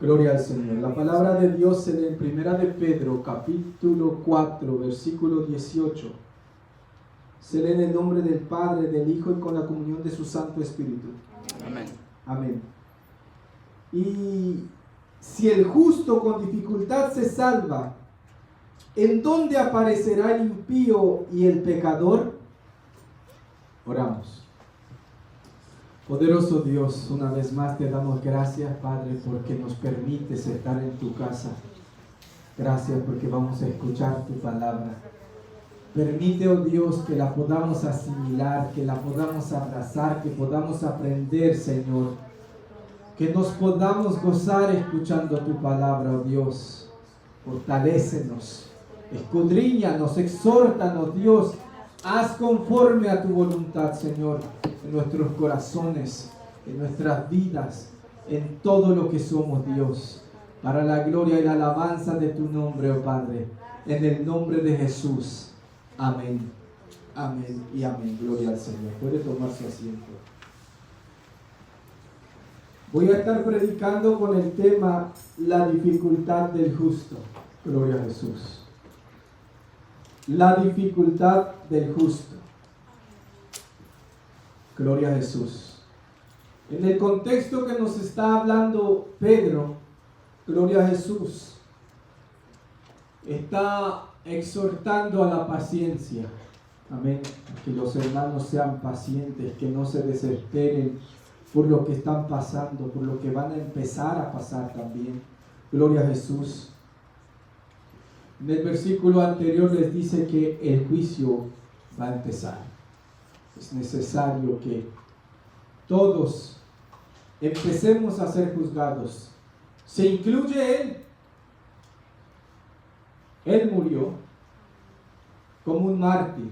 Gloria al Señor. La palabra de Dios se lee en Primera de Pedro, capítulo 4, versículo 18. Se lee en el nombre del Padre, del Hijo y con la comunión de su Santo Espíritu. Amén. Amén. Y si el justo con dificultad se salva, ¿en dónde aparecerá el impío y el pecador? Oramos. Poderoso Dios, una vez más te damos gracias, Padre, porque nos permites estar en tu casa. Gracias porque vamos a escuchar tu palabra. Permite, oh Dios, que la podamos asimilar, que la podamos abrazar, que podamos aprender, Señor. Que nos podamos gozar escuchando tu palabra, oh Dios. Fortalécenos, escudriñanos, exhórtanos, Dios. Haz conforme a tu voluntad, Señor, en nuestros corazones, en nuestras vidas, en todo lo que somos, Dios, para la gloria y la alabanza de tu nombre, oh Padre, en el nombre de Jesús. Amén, amén y amén. Gloria al Señor. Puede tomar su asiento. Voy a estar predicando con el tema la dificultad del justo. Gloria a Jesús. La dificultad del justo. Gloria a Jesús. En el contexto que nos está hablando Pedro, gloria a Jesús, está exhortando a la paciencia. Amén. Que los hermanos sean pacientes, que no se desesperen por lo que están pasando, por lo que van a empezar a pasar también. Gloria a Jesús. En el versículo anterior les dice que el juicio va a empezar. Es necesario que todos empecemos a ser juzgados. Se incluye Él. Él murió como un mártir.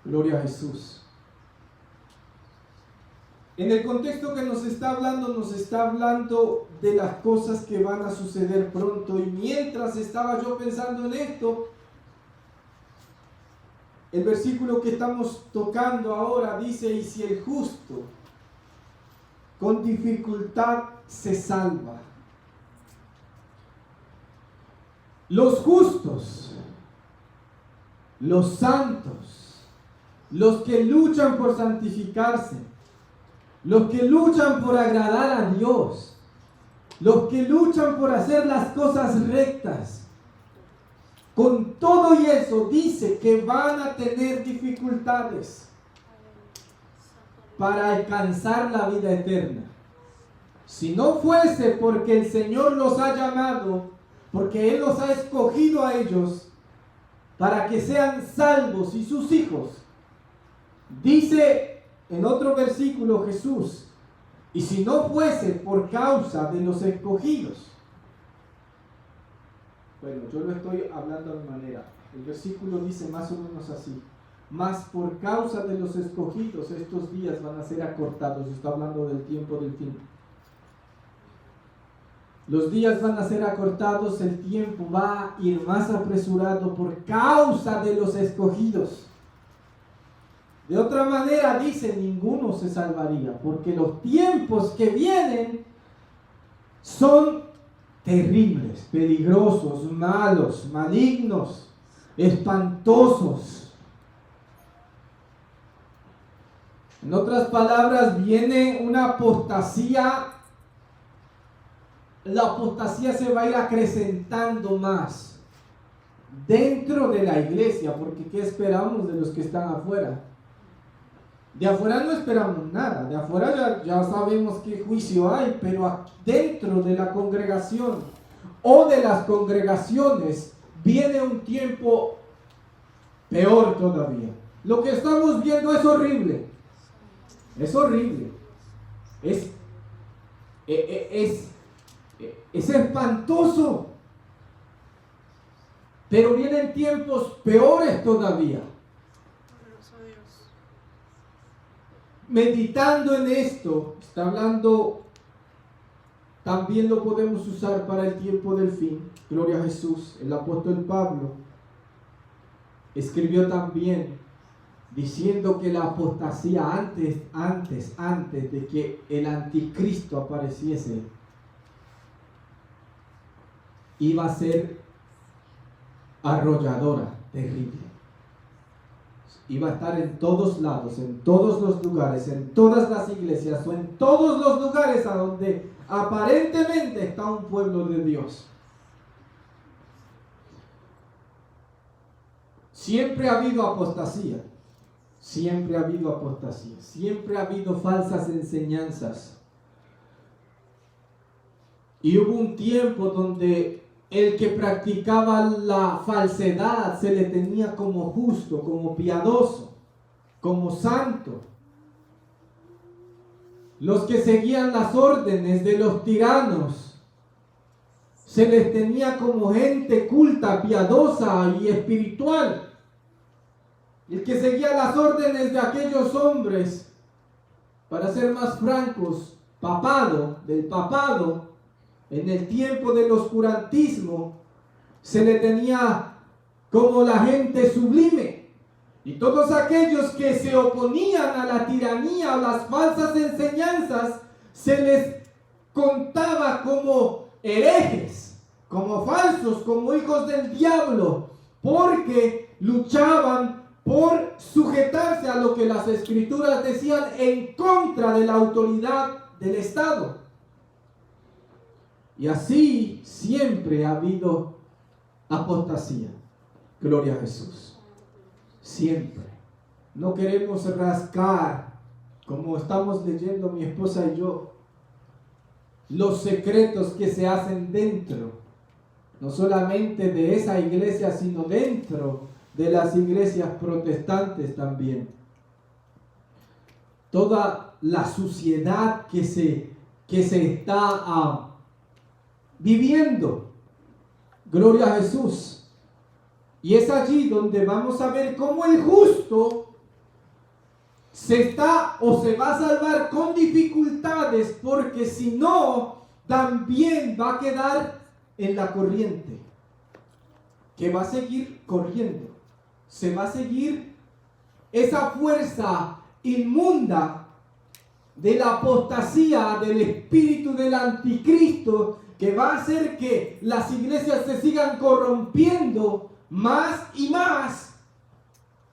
Gloria a Jesús. En el contexto que nos está hablando de las cosas que van a suceder pronto. Y mientras estaba yo pensando en esto, el versículo que estamos tocando ahora dice: y si el justo con dificultad se salva. Los justos, los santos, los que luchan por santificarse, los que luchan por agradar a Dios, los que luchan por hacer las cosas rectas, con todo y eso dice que van a tener dificultades para alcanzar la vida eterna. Si no fuese porque el Señor los ha llamado, porque Él los ha escogido a ellos para que sean salvos y sus hijos, dice en otro versículo Jesús: y si no fuese por causa de los escogidos. Bueno, yo lo estoy hablando de manera. El versículo dice más o menos así: mas por causa de los escogidos estos días van a ser acortados. Está hablando del tiempo del fin. Los días van a ser acortados, el tiempo va a ir más apresurado por causa de los escogidos. De otra manera dice, ninguno se salvaría, porque los tiempos que vienen son terribles, peligrosos, malos, malignos, espantosos. En otras palabras, viene una apostasía. La apostasía se va a ir acrecentando más dentro de la iglesia, porque ¿qué esperamos de los que están afuera? De afuera no esperamos nada, de afuera ya sabemos qué juicio hay, pero dentro de la congregación o de las congregaciones viene un tiempo peor todavía. Lo que estamos viendo es horrible, es horrible, es espantoso, pero vienen tiempos peores todavía. Meditando en esto, está hablando, también lo podemos usar para el tiempo del fin. Gloria a Jesús. El apóstol Pablo escribió también diciendo que la apostasía antes de que el anticristo apareciese, iba a ser arrolladora, terrible. Iba a estar en todos lados, en todos los lugares, en todas las iglesias o en todos los lugares a donde aparentemente está un pueblo de Dios. Siempre ha habido apostasía, siempre ha habido apostasía, siempre ha habido falsas enseñanzas. Y hubo un tiempo donde el que practicaba la falsedad se le tenía como justo, como piadoso, como santo. Los que seguían las órdenes de los tiranos se les tenía como gente culta, piadosa y espiritual. El que seguía las órdenes de aquellos hombres, para ser más francos, del papado, en el tiempo del oscurantismo, se le tenía como la gente sublime. Y todos aquellos que se oponían a la tiranía, a las falsas enseñanzas, se les contaba como herejes, como falsos, como hijos del diablo, porque luchaban por sujetarse a lo que las escrituras decían en contra de la autoridad del Estado. Y así siempre ha habido apostasía. Gloria a Jesús. Siempre. No queremos rascar, como estamos leyendo mi esposa y yo, los secretos que se hacen dentro, no solamente de esa iglesia, sino dentro de las iglesias protestantes también. Toda la suciedad que se está viviendo. Gloria a Jesús. Y es allí donde vamos a ver cómo el justo se va a salvar con dificultades, porque si no, también va a quedar en la corriente, que va a seguir corriendo. Se va a seguir esa fuerza inmunda de la apostasía, del espíritu del anticristo, que va a hacer que las iglesias se sigan corrompiendo más y más,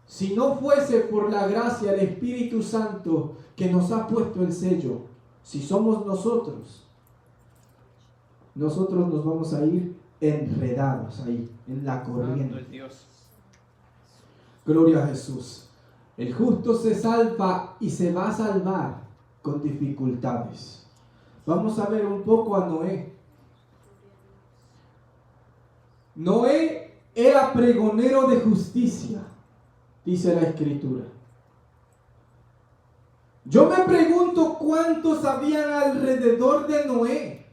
si no fuese por la gracia del Espíritu Santo que nos ha puesto el sello. Si somos nosotros nos vamos a ir enredados ahí, en la corriente. Gloria a Jesús. El justo se salva y se va a salvar con dificultades. Vamos a ver un poco a Noé. Noé era pregonero de justicia, dice la Escritura. Yo me pregunto cuántos habían alrededor de Noé.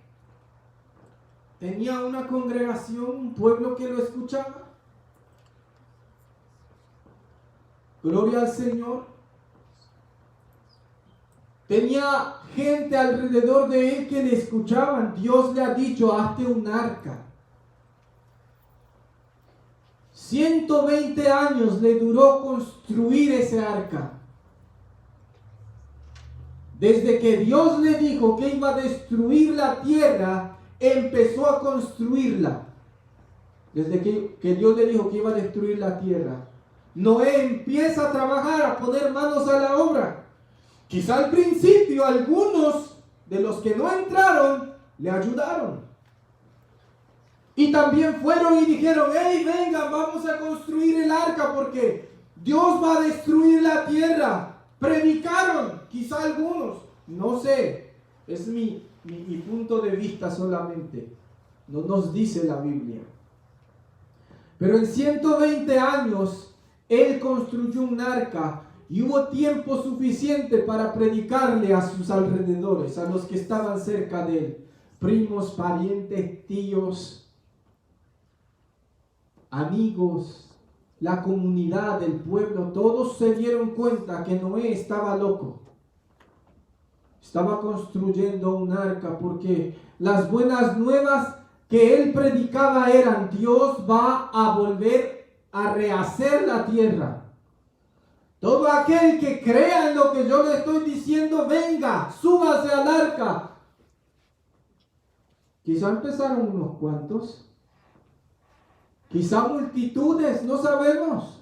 ¿Tenía una congregación, un pueblo que lo escuchaba? Gloria al Señor. Tenía gente alrededor de él que le escuchaban. Dios le ha dicho: hazte un arca. 120 años le duró construir ese arca. Desde que Dios le dijo que iba a destruir la tierra, empezó a construirla. Desde que Dios le dijo que iba a destruir la tierra, Noé empieza a trabajar, a poner manos a la obra. Quizá al principio algunos de los que no entraron le ayudaron. Y también fueron y dijeron: hey, vengan, vamos a construir el arca porque Dios va a destruir la tierra. Predicaron, quizá algunos, no sé, es mi punto de vista solamente. No nos dice la Biblia. Pero en 120 años él construyó un arca y hubo tiempo suficiente para predicarle a sus alrededores, a los que estaban cerca de él, primos, parientes, tíos, amigos, la comunidad, el pueblo. Todos se dieron cuenta que Noé estaba loco. Estaba construyendo un arca porque las buenas nuevas que él predicaba eran: Dios va a volver a rehacer la tierra. Todo aquel que crea en lo que yo le estoy diciendo, venga, súbase al arca. Quizá empezaron unos cuantos, Quizá multitudes, no sabemos.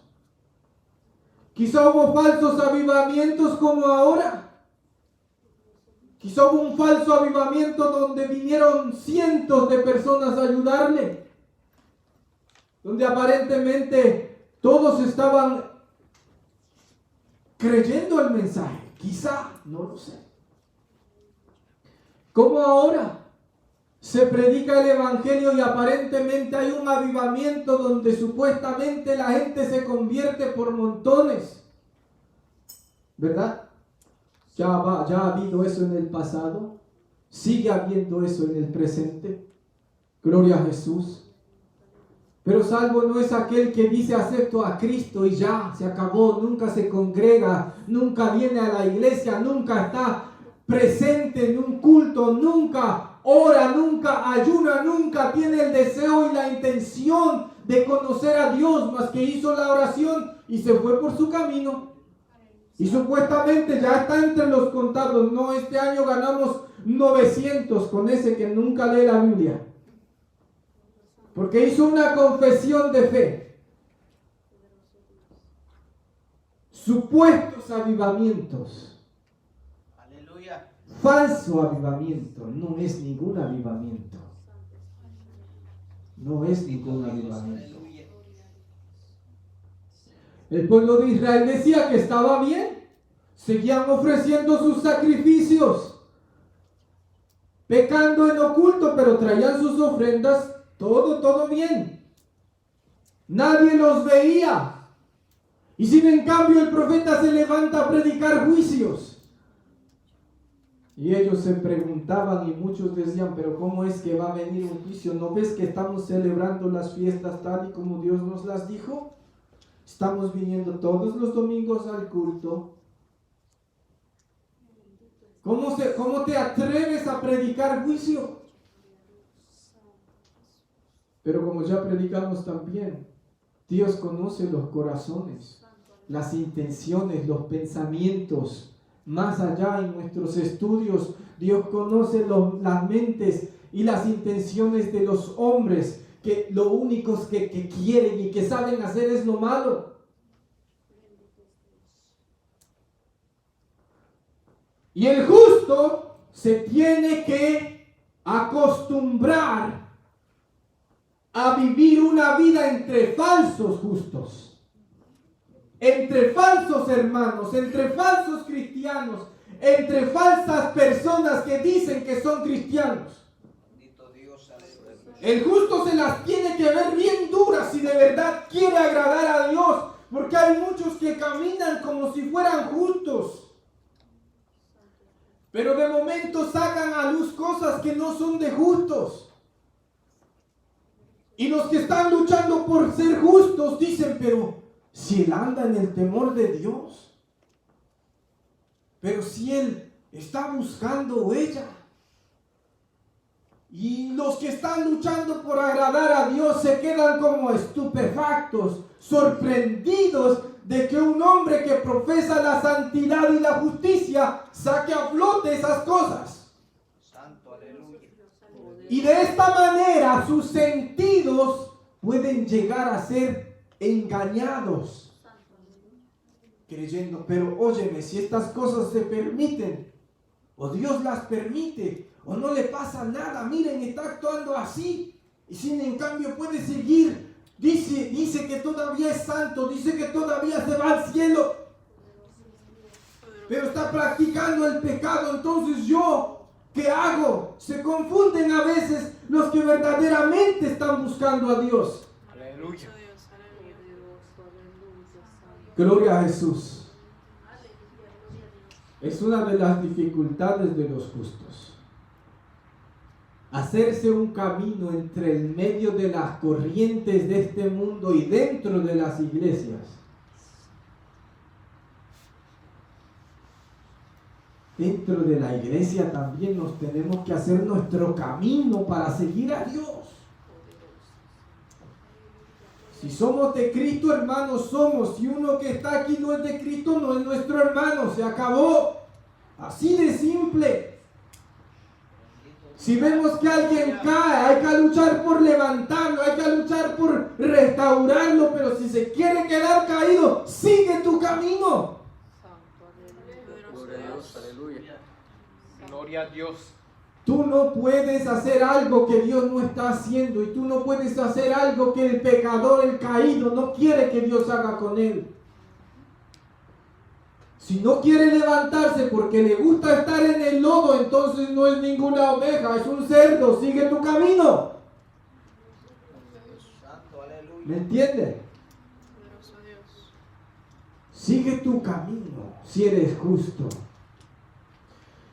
Quizá hubo falsos avivamientos como ahora. Quizá hubo un falso avivamiento donde vinieron cientos de personas a ayudarle. Donde aparentemente todos estaban creyendo el mensaje. Quizá, no lo sé. Como ahora se predica el evangelio y aparentemente hay un avivamiento donde supuestamente la gente se convierte por montones. ¿Verdad? Ya ha habido eso en el pasado. Sigue habiendo eso en el presente. Gloria a Jesús. Pero salvo no es aquel que dice acepto a Cristo y ya, se acabó, nunca se congrega, nunca viene a la iglesia, nunca está presente en un culto, nunca ora, nunca ayuna, nunca tiene el deseo y la intención de conocer a Dios, más que hizo la oración y se fue por su camino. Y supuestamente ya está entre los contados. No, este año ganamos 900 con ese que nunca lee la Biblia. Porque hizo una confesión de fe. Supuestos avivamientos. Aleluya. Falso avivamiento. No es ningún avivamiento. No es ningún avivamiento. El pueblo de Israel decía que estaba bien. Seguían ofreciendo sus sacrificios. Pecando en oculto, pero traían sus ofrendas. Todo bien. Nadie los veía. Y sin en cambio el profeta se levanta a predicar juicios. Y ellos se preguntaban y muchos decían, pero ¿cómo es que va a venir un juicio? ¿No ves que estamos celebrando las fiestas tal y como Dios nos las dijo? Estamos viniendo todos los domingos al culto. ¿Cómo te atreves a predicar juicio? Pero como ya predicamos también, Dios conoce los corazones, las intenciones, los pensamientos. Más allá en nuestros estudios, Dios conoce las mentes y las intenciones de los hombres, que lo únicos que quieren y que saben hacer es lo malo. Y el justo se tiene que acostumbrar a vivir una vida entre falsos justos, entre falsos hermanos, entre falsos cristianos, entre falsas personas que dicen que son cristianos. El justo se las tiene que ver bien duras si de verdad quiere agradar a Dios, porque hay muchos que caminan como si fueran justos, pero de momento sacan a luz cosas que no son de justos. Y los que están luchando por ser justos dicen, pero si él anda en el temor de Dios, pero si él está buscando ella. Y los que están luchando por agradar a Dios se quedan como estupefactos, sorprendidos de que un hombre que profesa la santidad y la justicia saque a flote esas cosas. Y de esta manera sus sentidos pueden llegar a ser engañados, creyendo, pero óyeme, si estas cosas se permiten, o Dios las permite, o no le pasa nada, miren, está actuando así, y sin en cambio puede seguir, dice que todavía es santo, dice que todavía se va al cielo, pero está practicando el pecado. Entonces yo, ¿qué hago? Se confunden a veces los que verdaderamente están buscando a Dios. Aleluya. Gloria a Jesús. Es una de las dificultades de los justos. Hacerse un camino entre el medio de las corrientes de este mundo y dentro de las iglesias. Dentro de la iglesia también nos tenemos que hacer nuestro camino para seguir a Dios. Si somos de Cristo, hermanos, somos. Si uno que está aquí no es de Cristo, no es nuestro hermano. Se acabó. Así de simple. Si vemos que alguien cae, hay que luchar por levantarlo, hay que luchar por se quiere quedar caído, sigue tu camino. Gloria a Dios, aleluya. Gloria a Dios. Tú no puedes hacer algo que Dios no está haciendo y tú no puedes hacer algo que el pecador, el caído, no quiere que Dios haga con él. Si no quiere levantarse porque le gusta estar en el lodo, entonces no es ninguna oveja, es un cerdo, sigue tu camino. Santo, aleluya. ¿Me entiendes? Sigue tu camino si eres justo.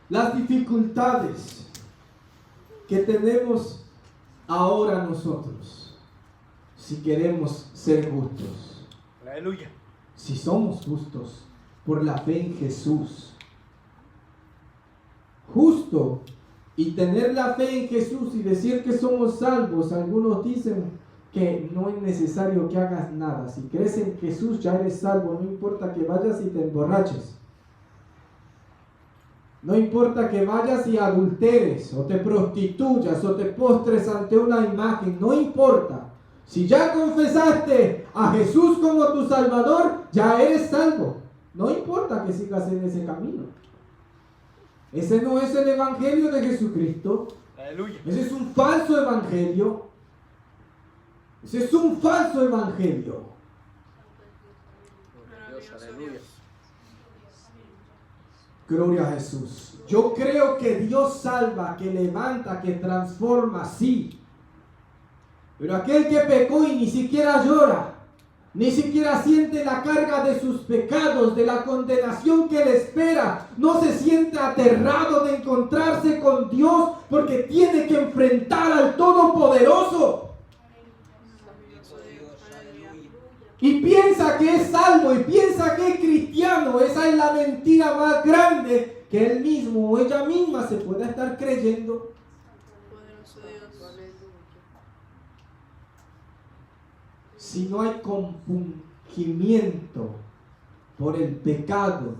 Las dificultades que tenemos ahora nosotros, si queremos ser justos, Aleluya. si somos justos por la fe en Jesús, justo y tener la fe en Jesús y decir que somos salvos, algunos dicen que no es necesario que hagas nada. Si crees en Jesús ya eres salvo, no importa que vayas y te emborraches. No importa que vayas y adulteres, o te prostituyas, o te postres ante una imagen, no importa. Si ya confesaste a Jesús como tu Salvador, ya eres salvo. No importa que sigas en ese camino. Ese no es el evangelio de Jesucristo. Aleluya. Ese es un falso evangelio. Ese es un falso evangelio. Gloria a Dios, aleluya. Gloria a Jesús. Yo creo que Dios salva, que levanta, que transforma, sí. Pero aquel que pecó y ni siquiera llora, ni siquiera siente la carga de sus pecados, de la condenación que le espera, no se siente aterrado de encontrarse con Dios porque tiene que enfrentar al Todopoderoso. Y piensa que es salvo y piensa que es cristiano. Esa es la mentira más grande que él mismo o ella misma se pueda estar creyendo. Si no hay compungimiento por el pecado,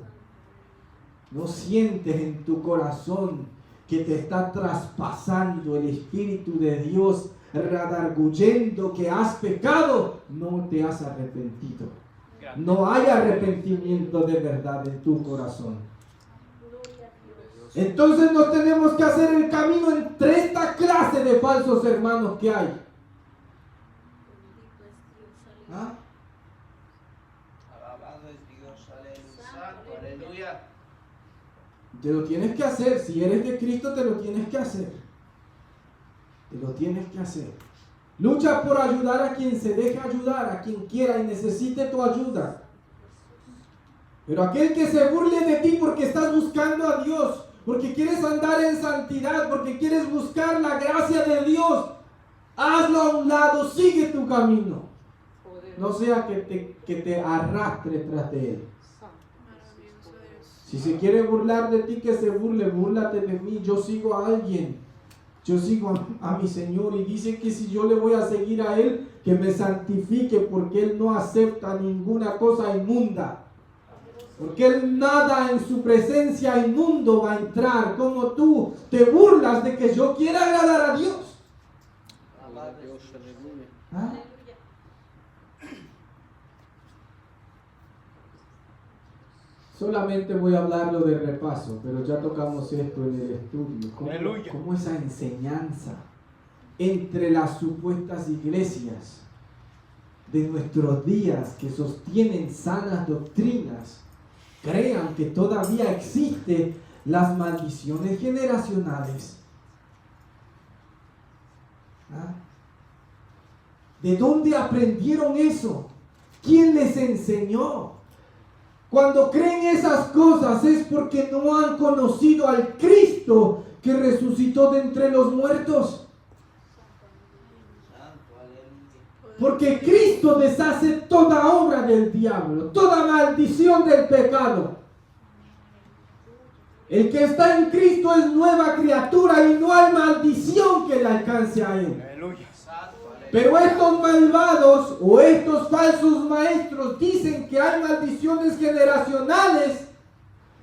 no sientes en tu corazón que te está traspasando el Espíritu de Dios, redarguyendo que has pecado, no te has arrepentido. No hay arrepentimiento de verdad en tu corazón. Entonces no tenemos que hacer el camino entre esta clase de falsos hermanos que hay. ¿Ah? Alabado es Dios, aleluya. Santo, aleluya. Te lo tienes que hacer. Si eres de Cristo, te lo tienes que hacer. Te lo tienes que hacer. Lucha por ayudar a quien se deje ayudar, a quien quiera y necesite tu ayuda. Pero aquel que se burle de ti porque estás buscando a Dios, porque quieres andar en santidad, porque quieres buscar la gracia de Dios, hazlo a un lado, sigue tu camino. No sea que te arrastre tras de él. Si se quiere burlar de ti, que se burle, búrlate de mí. Yo sigo a alguien. Yo sigo a mi Señor y dice que si yo le voy a seguir a Él, que me santifique porque Él no acepta ninguna cosa inmunda. Porque Él nada en su presencia inmundo va a entrar. Como tú te burlas de que yo quiera agradar a Dios. Alabado Dios, aleluya. ¿Ah? Solamente voy a hablarlo de repaso, pero ya tocamos esto en el estudio. ¿Cómo esa enseñanza entre las supuestas iglesias de nuestros días que sostienen sanas doctrinas crean que todavía existen las maldiciones generacionales? ¿Ah? ¿De dónde aprendieron eso? ¿Quién les enseñó? Cuando creen esas cosas es porque no han conocido al Cristo que resucitó de entre los muertos. Porque Cristo deshace toda obra del diablo, toda maldición del pecado. El que está en Cristo es nueva criatura y no hay maldición que le alcance a él. Aleluya. Pero estos malvados o estos falsos maestros dicen que hay maldiciones generacionales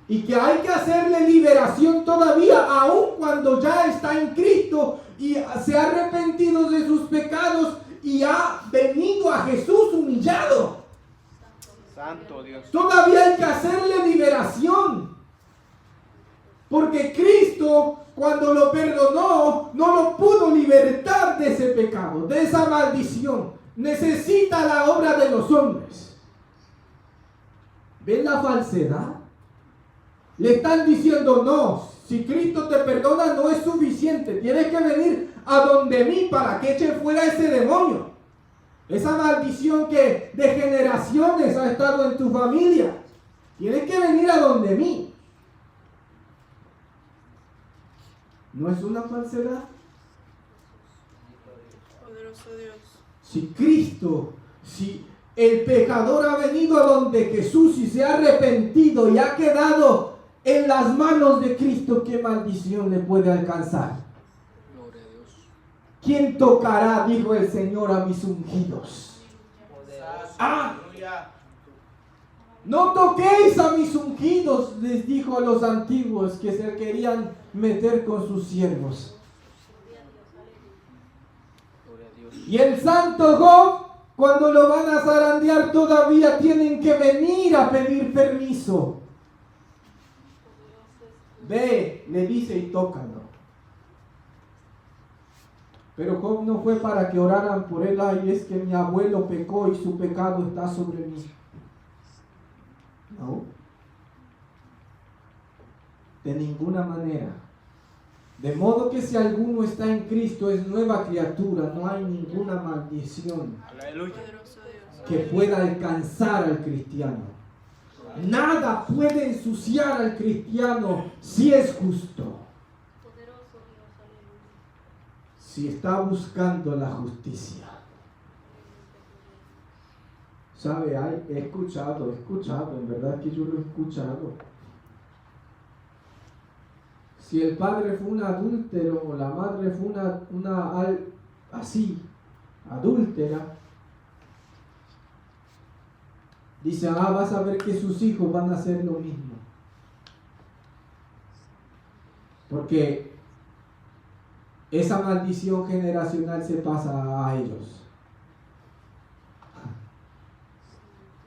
y que hay que hacerle liberación todavía, aun cuando ya está en Cristo y se ha arrepentido de sus pecados y ha venido a Jesús humillado. Santo Dios. Todavía hay que hacerle liberación. Porque Cristo, cuando lo perdonó, no lo pudo libertar de ese pecado, de esa maldición. Necesita la obra de los hombres. ¿Ven la falsedad? Le están diciendo, no, si Cristo te perdona no es suficiente. Tienes que venir a donde mí para que eche fuera ese demonio. Esa maldición que de generaciones ha estado en tu familia. Tienes que venir a donde mí. ¿No es una falsedad? Poderoso Dios. Si Cristo, si el pecador ha venido a donde Jesús y se ha arrepentido y ha quedado en las manos de Cristo, ¿qué maldición le puede alcanzar? Gloria a Dios. ¿Quién tocará, dijo el Señor, a mis ungidos? Poderoso. Ah. Aleluya. No toquéis a mis ungidos, les dijo a los antiguos que se querían meter con sus siervos. Gloria a Dios. Y el santo Job, cuando lo van a zarandear, todavía tienen que venir a pedir permiso. Ve, le dice, y tócalo. Pero Job no fue para que oraran por él. Ay, es que mi abuelo pecó y su pecado está sobre mí. No. De ninguna manera. De modo que si alguno está en Cristo es nueva criatura, no hay ninguna maldición Aleluya. Poderoso Dios. que pueda alcanzar al cristiano. Nada puede ensuciar al cristiano si es justo. Si está buscando la justicia. ¿Sabe? He escuchado, en verdad que yo lo he escuchado. Si el padre fue un adúltero o la madre fue así, adúltera, dice, vas a ver que sus hijos van a hacer lo mismo. Porque esa maldición generacional se pasa a ellos.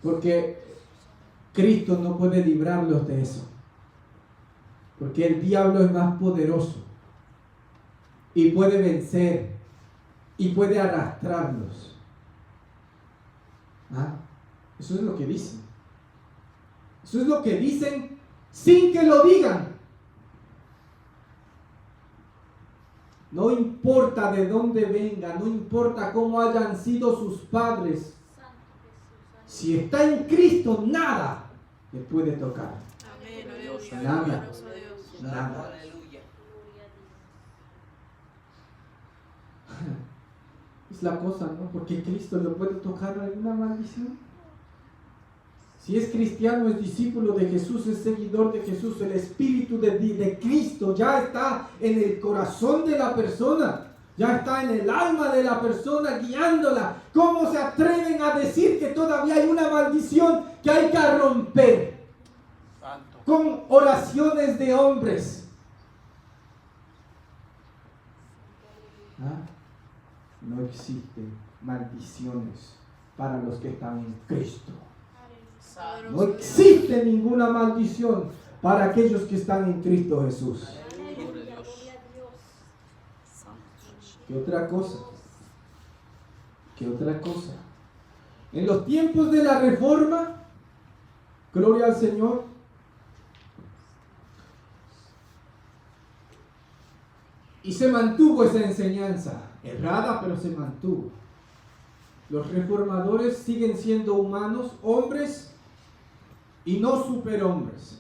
Porque Cristo no puede librarlos de eso. Porque el diablo es más poderoso. Y puede vencer. Y puede arrastrarlos. Eso es lo que dicen. Eso es lo que dicen sin que lo digan. No importa de dónde venga, no importa cómo hayan sido sus padres. Si está en Cristo, nada le puede tocar. Amén. Aleluya. Nada. Poderoso Dios. Nada. Aleluya. Es la cosa, ¿no? Porque Cristo le puede tocar alguna maldición. Si es cristiano, es discípulo de Jesús, es seguidor de Jesús, el Espíritu de Cristo ya está en el corazón de la persona. Ya está en el alma de la persona guiándola. ¿Cómo se atreven a decir que todavía hay una maldición que hay que romper? Santo. Con oraciones de hombres. No existen maldiciones para los que están en Cristo. No Poderoso Dios. existe ninguna maldición para aquellos que están en Cristo Jesús. Gloria a Dios. ¿Qué otra cosa? ¿Qué otra cosa? En los tiempos de la Reforma, gloria al Señor, y se mantuvo esa enseñanza, errada, pero se mantuvo. Los reformadores siguen siendo humanos, hombres y no superhombres.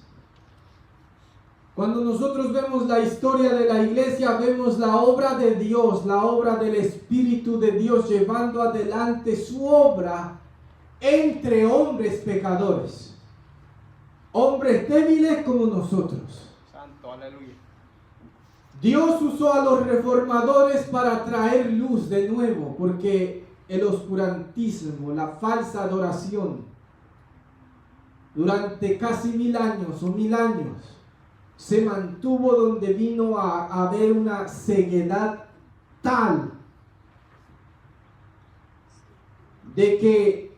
Cuando nosotros vemos la historia de la iglesia, vemos la obra de Dios, la obra del Espíritu de Dios llevando adelante su obra entre hombres pecadores, hombres débiles como nosotros. Santo, aleluya. Dios usó a los reformadores para traer luz de nuevo, porque el oscurantismo, la falsa adoración, durante casi 1000 años o 1000 años, se mantuvo donde vino a haber una ceguedad tal de que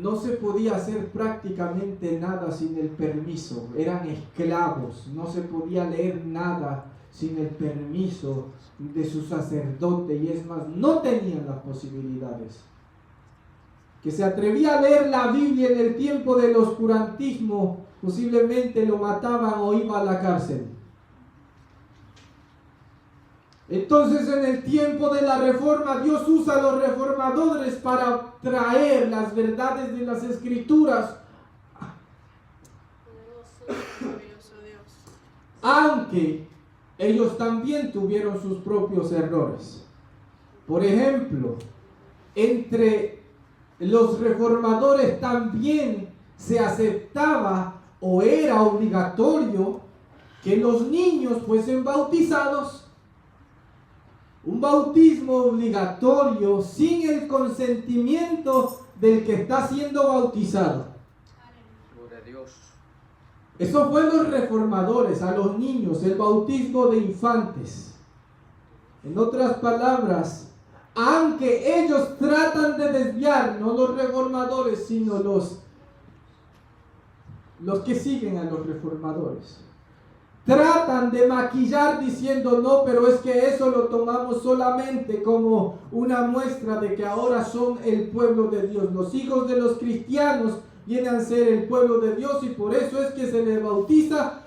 no se podía hacer prácticamente nada sin el permiso. Eran esclavos, no se podía leer nada sin el permiso de su sacerdote, y es más, no tenían las posibilidades. Que se atrevía a leer la Biblia en el tiempo del oscurantismo, posiblemente lo mataban o iba a la cárcel. Entonces, en el tiempo de la Reforma, Dios usa a los reformadores para traer las verdades de las Escrituras, Glorioso Dios. aunque ellos también tuvieron sus propios errores. Por ejemplo, entre los reformadores también se aceptaba o era obligatorio que los niños fuesen bautizados. Un bautismo obligatorio sin el consentimiento del que está siendo bautizado. Gloria a Dios. Eso fue los reformadores, a los niños, el bautismo de infantes. En otras palabras, aunque ellos tratan de desviar, no los reformadores, sino los que siguen a los reformadores, tratan de maquillar diciendo no, pero es que eso lo tomamos solamente como una muestra de que ahora son el pueblo de Dios. Los hijos de los cristianos vienen a ser el pueblo de Dios, y por eso es que se les bautiza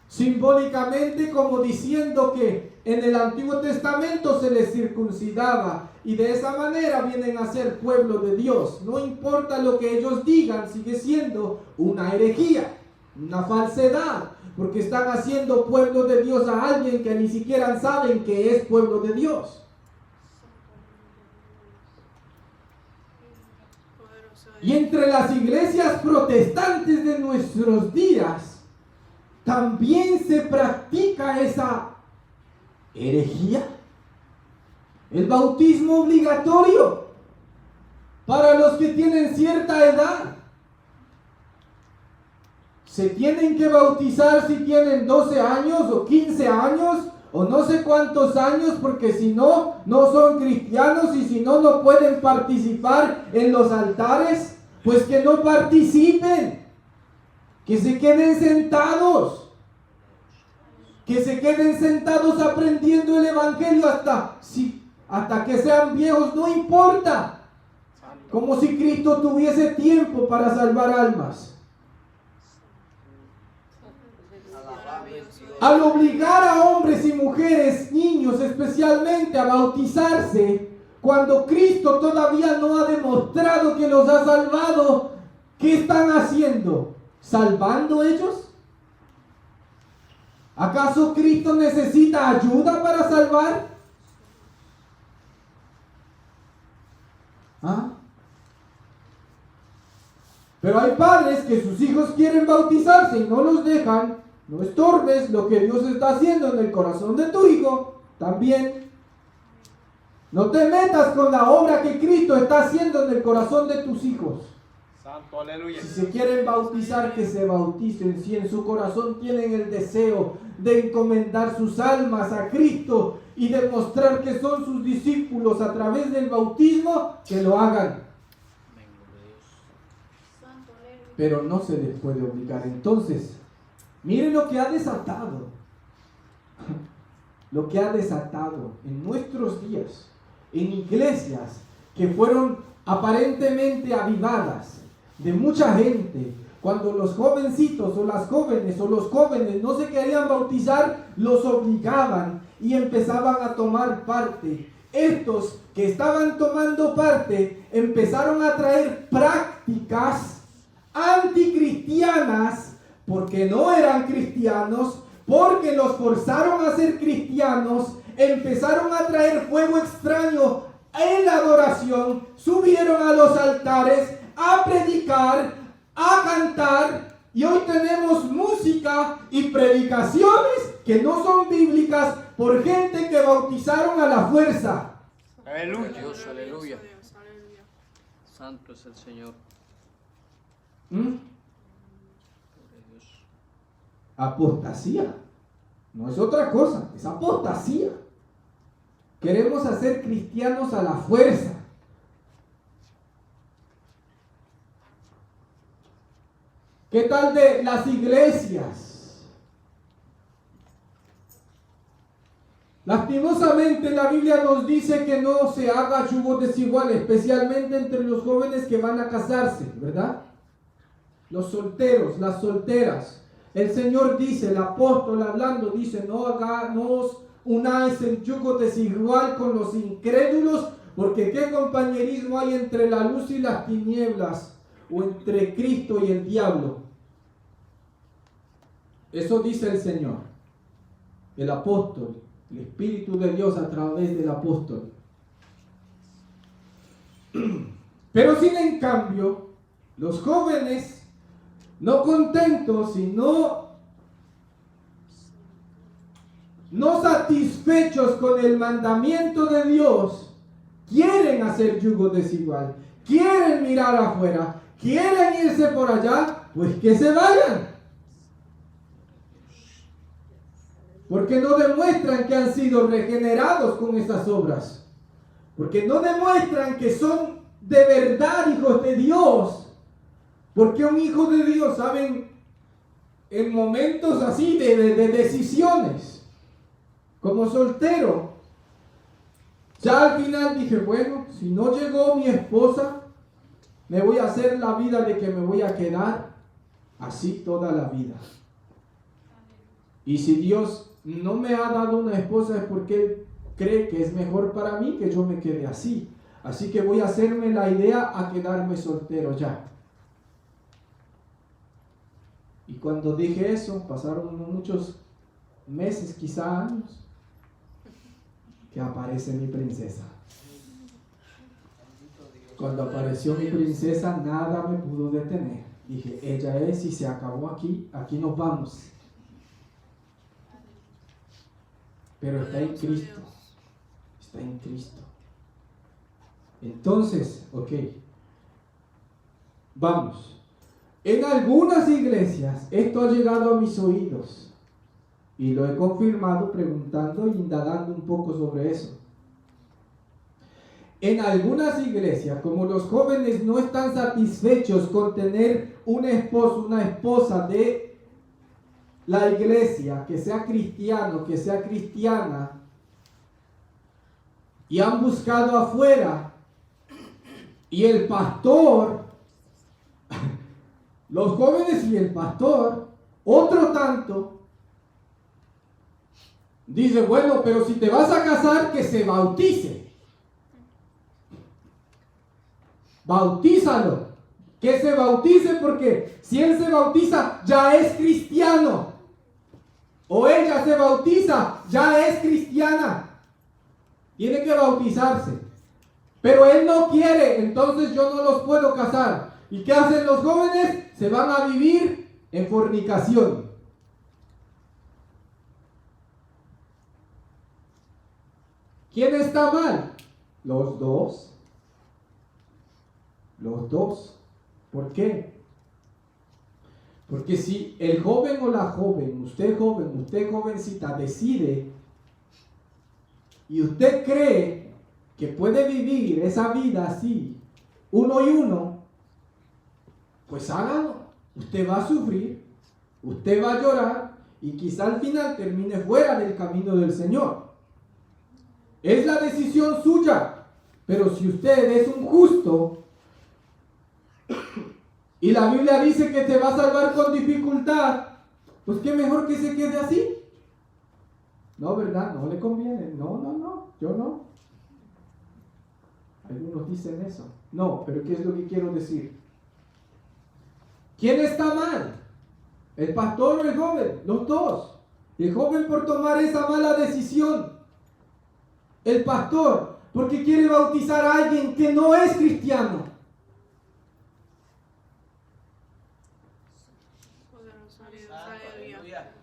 simbólicamente, como diciendo que en el Antiguo Testamento se les circuncidaba, y de esa manera vienen a ser pueblo de Dios. No importa lo que ellos digan, sigue siendo una herejía, una falsedad, porque están haciendo pueblo de Dios a alguien que ni siquiera saben que es pueblo de Dios. Poderoso Y Dios. entre las iglesias protestantes de nuestros días también se practica esa herejía. El bautismo obligatorio para los que tienen cierta edad. Se tienen que bautizar si tienen 12 años o 15 años o no sé cuántos años, porque si no, no son cristianos, y si no, no pueden participar en los altares. Pues que no participen, que se queden sentados, aprendiendo el evangelio hasta que sean viejos, no importa, como si Cristo tuviese tiempo para salvar almas. Al obligar a hombres y mujeres, niños especialmente, a bautizarse, cuando Cristo todavía no ha demostrado que los ha salvado, ¿qué están haciendo? ¿Salvando ellos? ¿Acaso Cristo necesita ayuda para salvar? ¿Ah? Pero hay padres que sus hijos quieren bautizarse y no los dejan. No estorbes lo que Dios está haciendo en el corazón de tu hijo también. No te metas con la obra que Cristo está haciendo en el corazón de tus hijos. Santo, aleluya. Si se quieren bautizar, que se bauticen. Si en su corazón tienen el deseo de encomendar sus almas a Cristo y demostrar que son sus discípulos a través del bautismo, que lo hagan. Amén, gloria a Dios. Pero no se les puede obligar. Entonces, miren lo que ha desatado. Lo que ha desatado en nuestros días, en iglesias que fueron aparentemente avivadas, de mucha gente. Cuando los jovencitos o las jóvenes o los jóvenes no se querían bautizar, los obligaban y empezaban a tomar parte. Estos que estaban tomando parte empezaron a traer prácticas anticristianas, porque no eran cristianos, porque los forzaron a ser cristianos. Empezaron a traer fuego extraño en la adoración, subieron a los altares a predicar, a cantar, y hoy tenemos música y predicaciones que no son bíblicas por gente que bautizaron a la fuerza. Aleluya. Glorioso Aleluya. Dios, aleluya. Santo es el Señor. ¿Mm? Gloria a Dios. Apostasía. No es otra cosa, es apostasía. Queremos hacer cristianos a la fuerza. ¿Qué tal de las iglesias? Lastimosamente la Biblia nos dice que no se haga yugo desigual, especialmente entre los jóvenes que van a casarse, ¿verdad? Los solteros, las solteras. El Señor dice, el apóstol hablando, dice, no os unáis en yugo desigual con los incrédulos, porque qué compañerismo hay entre la luz y las tinieblas, o entre Cristo y el diablo. Eso dice el Señor, el apóstol, el Espíritu de Dios a través del apóstol. Pero sin en cambio, los jóvenes, no contentos y no satisfechos con el mandamiento de Dios, quieren hacer yugo desigual, quieren mirar afuera, quieren irse por allá, pues que se vayan. Porque no demuestran que han sido regenerados con estas obras. Porque no demuestran que son de verdad hijos de Dios. Porque un hijo de Dios, saben, en momentos así de decisiones, como soltero, ya al final dije, bueno, si no llegó mi esposa, me voy a hacer la vida de que me voy a quedar así toda la vida. Y si Dios no me ha dado una esposa es porque Él cree que es mejor para mí que yo me quede así. Así que voy a hacerme la idea a quedarme soltero ya. Y cuando dije eso, pasaron muchos meses, quizá años, que aparece mi princesa. Cuando apareció mi princesa, nada me pudo detener. Dije, ella es y se acabó aquí, aquí nos vamos. Pero está en Cristo. Está en Cristo. Entonces, ok. Vamos. En algunas iglesias esto ha llegado a mis oídos. Y lo he confirmado preguntando e indagando un poco sobre eso. En algunas iglesias, como los jóvenes no están satisfechos con tener un esposo, una esposa de la iglesia, que sea cristiano, que sea cristiana, y han buscado afuera, y el pastor, los jóvenes y el pastor, otro tanto, dice, bueno, pero si te vas a casar, que se bautice. Bautízalo. Que se bautice, porque si él se bautiza, ya es cristiano. O ella se bautiza, ya es cristiana. Tiene que bautizarse. Pero él no quiere, entonces yo no los puedo casar. ¿Y qué hacen los jóvenes? Se van a vivir en fornicación. ¿Quién está mal? Los dos. Los dos. ¿Por qué? Porque si el joven o la joven, usted jovencita, decide y usted cree que puede vivir esa vida así, uno y uno, pues hágalo. Usted va a sufrir, usted va a llorar y quizá al final termine fuera del camino del Señor. Es la decisión suya, pero si usted es un justo y la Biblia dice que te va a salvar con dificultad, pues qué mejor que se quede así. No, ¿verdad? No le conviene. No, yo no. Algunos dicen eso. No, pero ¿qué es lo que quiero decir? ¿Quién está mal? ¿El pastor o el joven? Los dos. El joven por tomar esa mala decisión. El pastor porque quiere bautizar a alguien que no es cristiano.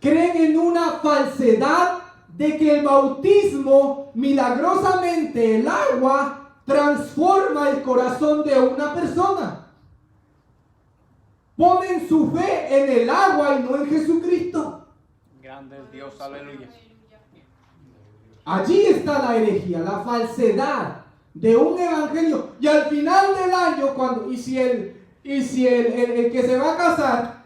Creen en una falsedad de que el bautismo, milagrosamente el agua, transforma el corazón de una persona. Ponen su fe en el agua y no en Jesucristo. Grande es Dios, aleluya. Allí está la herejía, la falsedad de un evangelio. Y al final del año, si el que se va a casar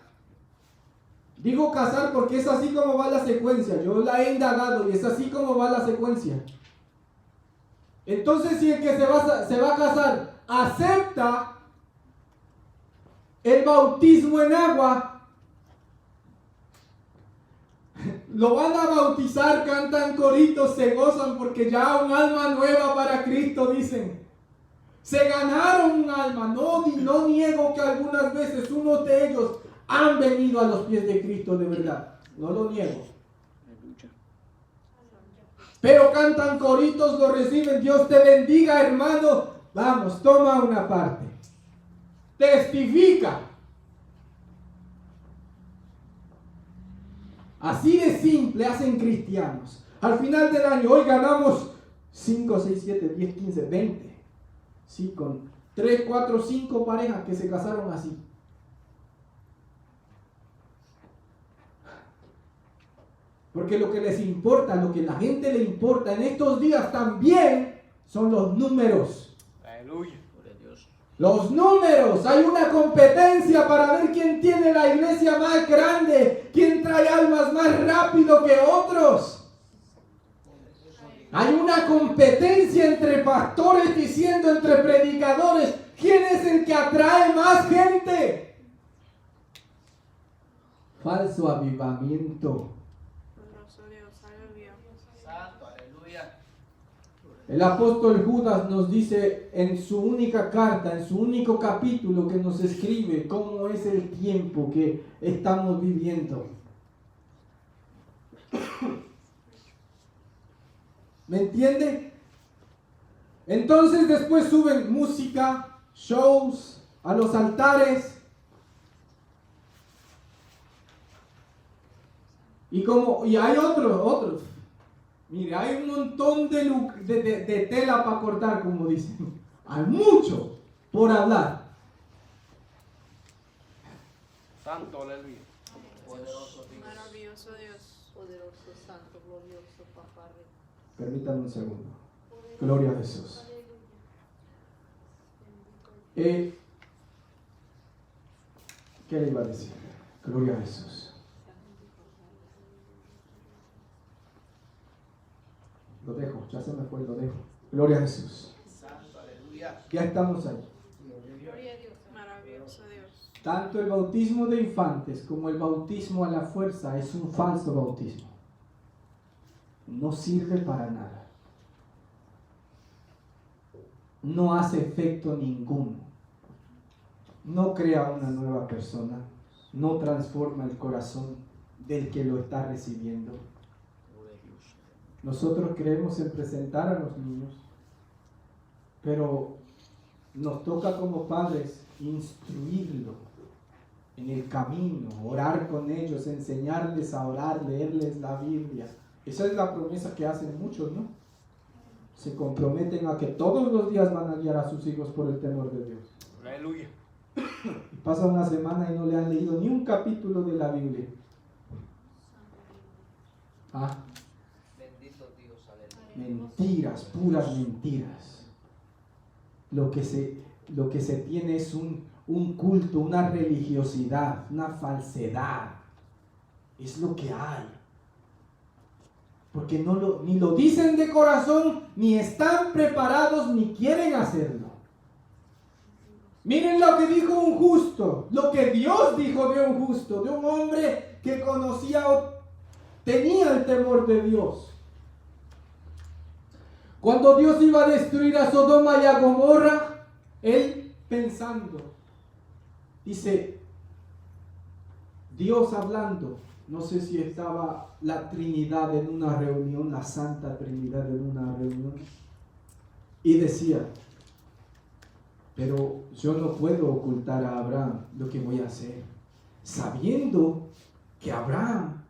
Digo casar porque es así como va la secuencia. Yo la he indagado y es así como va la secuencia. Entonces, si el que se va a casar acepta el bautismo en agua, lo van a bautizar, cantan coritos, se gozan porque ya un alma nueva para Cristo, dicen. Se ganaron un alma. No niego que algunas veces unos de ellos han venido a los pies de Cristo de verdad. No lo niego. Pero cantan coritos, lo reciben. Dios te bendiga, hermano. Vamos, toma una parte. Testifica. Así de simple hacen cristianos. Al final del año, hoy ganamos 5, 6, 7, 10, 15, 20. Sí, con 3, 4, 5 parejas que se casaron así. Porque lo que les importa, lo que la gente le importa en estos días también son los números. Aleluya. Los números. Hay una competencia para ver quién tiene la iglesia más grande, quién trae almas más rápido que otros. Hay una competencia entre pastores diciendo, entre predicadores, quién es el que atrae más gente. Falso avivamiento. Santo, aleluya. El apóstol Judas nos dice en su única carta, en su único capítulo que nos escribe cómo es el tiempo que estamos viviendo. ¿Me entiende? Entonces después suben música, shows, a los altares. Y hay otros. Mire, hay un montón de tela para cortar, como dicen. Hay mucho por hablar. Santo, aleluya. Poderoso Dios. Maravilloso Dios. Poderoso, santo, glorioso, papá. Permítanme un segundo. Gloria a Jesús. ¿Qué le iba a decir? Gloria a Jesús. Lo dejo, ya se me fue, lo dejo. Gloria a Jesús. Santo, aleluya. Ya estamos ahí. Gloria a Dios. Maravilloso Dios. Tanto el bautismo de infantes como el bautismo a la fuerza es un falso bautismo. No sirve para nada. No hace efecto ninguno. No crea una nueva persona. No transforma el corazón del que lo está recibiendo. Nosotros creemos en presentar a los niños, pero nos toca como padres instruirlo en el camino, orar con ellos, enseñarles a orar, leerles la Biblia. Esa es la promesa que hacen muchos, ¿no? Se comprometen a que todos los días van a guiar a sus hijos por el temor de Dios. Aleluya. Y pasa una semana y no le han leído ni un capítulo de la Biblia. Ah, Bendito Dios, aleluya. mentiras, puras mentiras. Lo que se tiene es un culto, una religiosidad, una falsedad. Es lo que hay. Porque ni lo dicen de corazón, ni están preparados, ni quieren hacerlo. Miren lo que dijo un justo, lo que Dios dijo de un justo, de un hombre que conocía o tenía el temor de Dios. Cuando Dios iba a destruir a Sodoma y a Gomorra, él pensando, dice, Dios hablando, no sé si estaba la Trinidad en una reunión, la Santa Trinidad en una reunión, y decía, pero yo no puedo ocultar a Abraham lo que voy a hacer, sabiendo que Abraham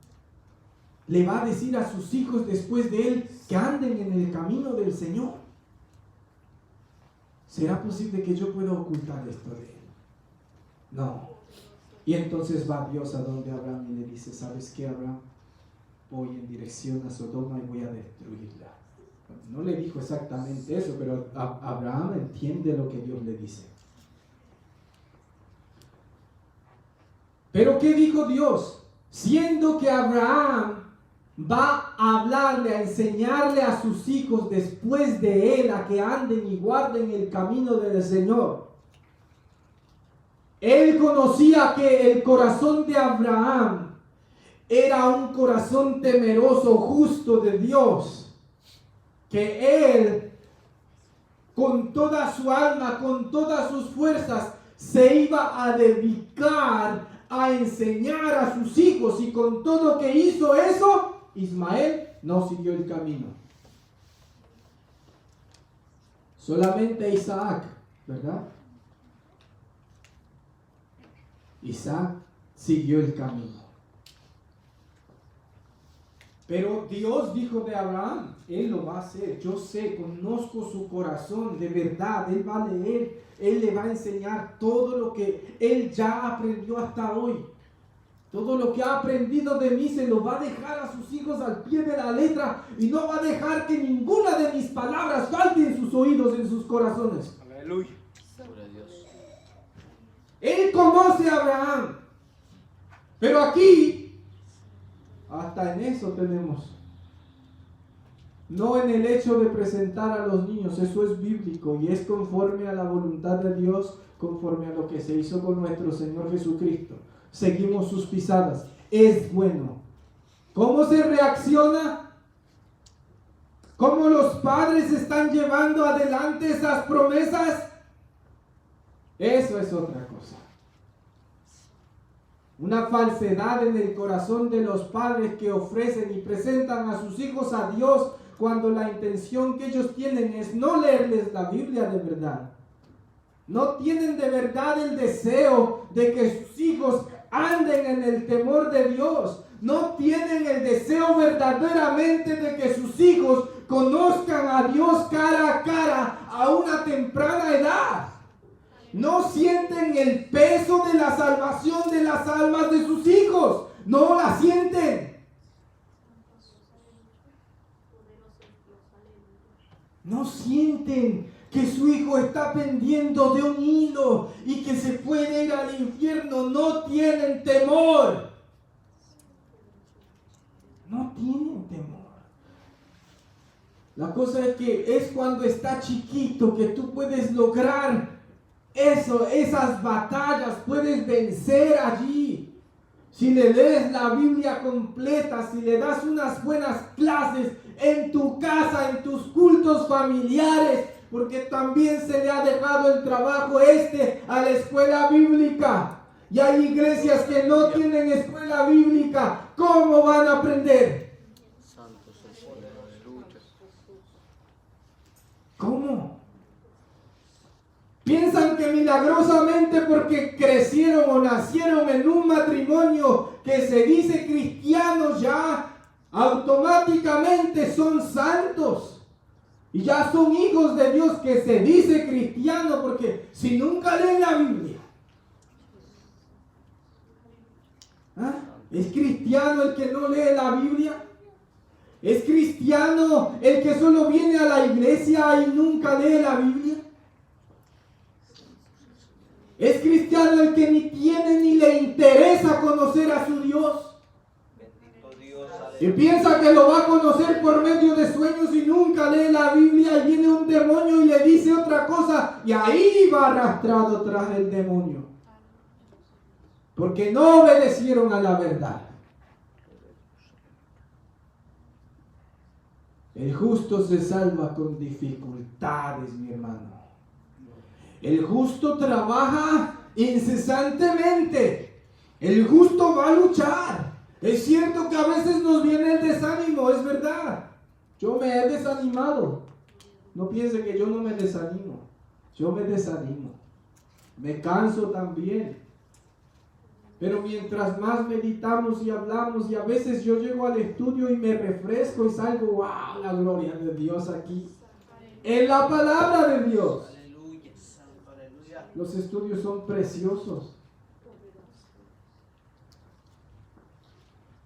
le va a decir a sus hijos después de él que anden en el camino del Señor. ¿Será posible que yo pueda ocultar esto de él? No. Y entonces va Dios a donde Abraham y le dice, ¿sabes qué, Abraham? Voy en dirección a Sodoma y voy a destruirla. No le dijo exactamente eso, pero Abraham entiende lo que Dios le dice. Pero ¿qué dijo Dios? Siendo que Abraham va a hablarle, a enseñarle a sus hijos después de él a que anden y guarden el camino del Señor. Él conocía que el corazón de Abraham era un corazón temeroso, justo de Dios, que él con toda su alma, con todas sus fuerzas, se iba a dedicar a enseñar a sus hijos, y con todo que hizo eso, Ismael no siguió el camino. Solamente Isaac, ¿verdad? Isaac siguió el camino. Pero Dios dijo de Abraham, él lo va a hacer. Yo sé, conozco su corazón, de verdad. Él va a leer, él le va a enseñar todo lo que él ya aprendió hasta hoy. Todo lo que ha aprendido de mí se lo va a dejar a sus hijos al pie de la letra, y no va a dejar que ninguna de mis palabras falte en sus oídos, en sus corazones. Aleluya. Gloria a Dios. Él conoce a Abraham. Pero aquí, hasta en eso tenemos. No en el hecho de presentar a los niños, eso es bíblico y es conforme a la voluntad de Dios, conforme a lo que se hizo con nuestro Señor Jesucristo. Seguimos sus pisadas, es bueno. ¿Cómo se reacciona? ¿Cómo los padres están llevando adelante esas promesas? Eso es otra cosa. Una falsedad en el corazón de los padres que ofrecen y presentan a sus hijos a Dios cuando la intención que ellos tienen es no leerles la Biblia de verdad. No tienen de verdad el deseo de que sus hijos anden en el temor de Dios. No tienen el deseo verdaderamente de que sus hijos conozcan a Dios cara a cara a una temprana edad. No sienten el peso de la salvación de las almas de sus hijos. No la sienten. No sienten que su hijo está pendiendo de un hilo y que se puede ir al infierno. No tienen temor. No tienen temor. La cosa es que es cuando está chiquito que tú puedes lograr eso, esas batallas, puedes vencer allí. Si le lees la Biblia completa, si le das unas buenas clases en tu casa, en tus cultos familiares, porque también se le ha dejado el trabajo a la escuela bíblica. Y hay iglesias que no tienen escuela bíblica. ¿Cómo van a aprender? Santo es el Señor. Aleluya. ¿Cómo? Piensan que milagrosamente porque crecieron o nacieron en un matrimonio que se dice cristiano ya automáticamente son santos y ya son hijos de Dios, que se dice cristiano, porque si nunca leen la Biblia, ¿es cristiano el que no lee la Biblia? ¿Es cristiano el que solo viene a la iglesia y nunca lee la Biblia? ¿Es cristiano el que ni tiene ni le interesa conocer a su Dios? Bendito Dios. Y piensa que lo va a conocer por medio de sueños y nunca lee la Biblia, y viene un demonio y le dice otra cosa y ahí va arrastrado tras el demonio. Porque no obedecieron a la verdad. El justo se salva con dificultades, mi hermano. El justo trabaja incesantemente. El justo va a luchar. Es cierto que a veces nos viene el desánimo, es verdad. Yo me he desanimado. No piense que yo no me desanimo. Yo me desanimo. Me canso también. Pero mientras más meditamos y hablamos, y a veces yo llego al estudio y me refresco y salgo, wow, la gloria de Dios aquí. En la palabra de Dios. Aleluya. Santo, aleluya. Los estudios son preciosos.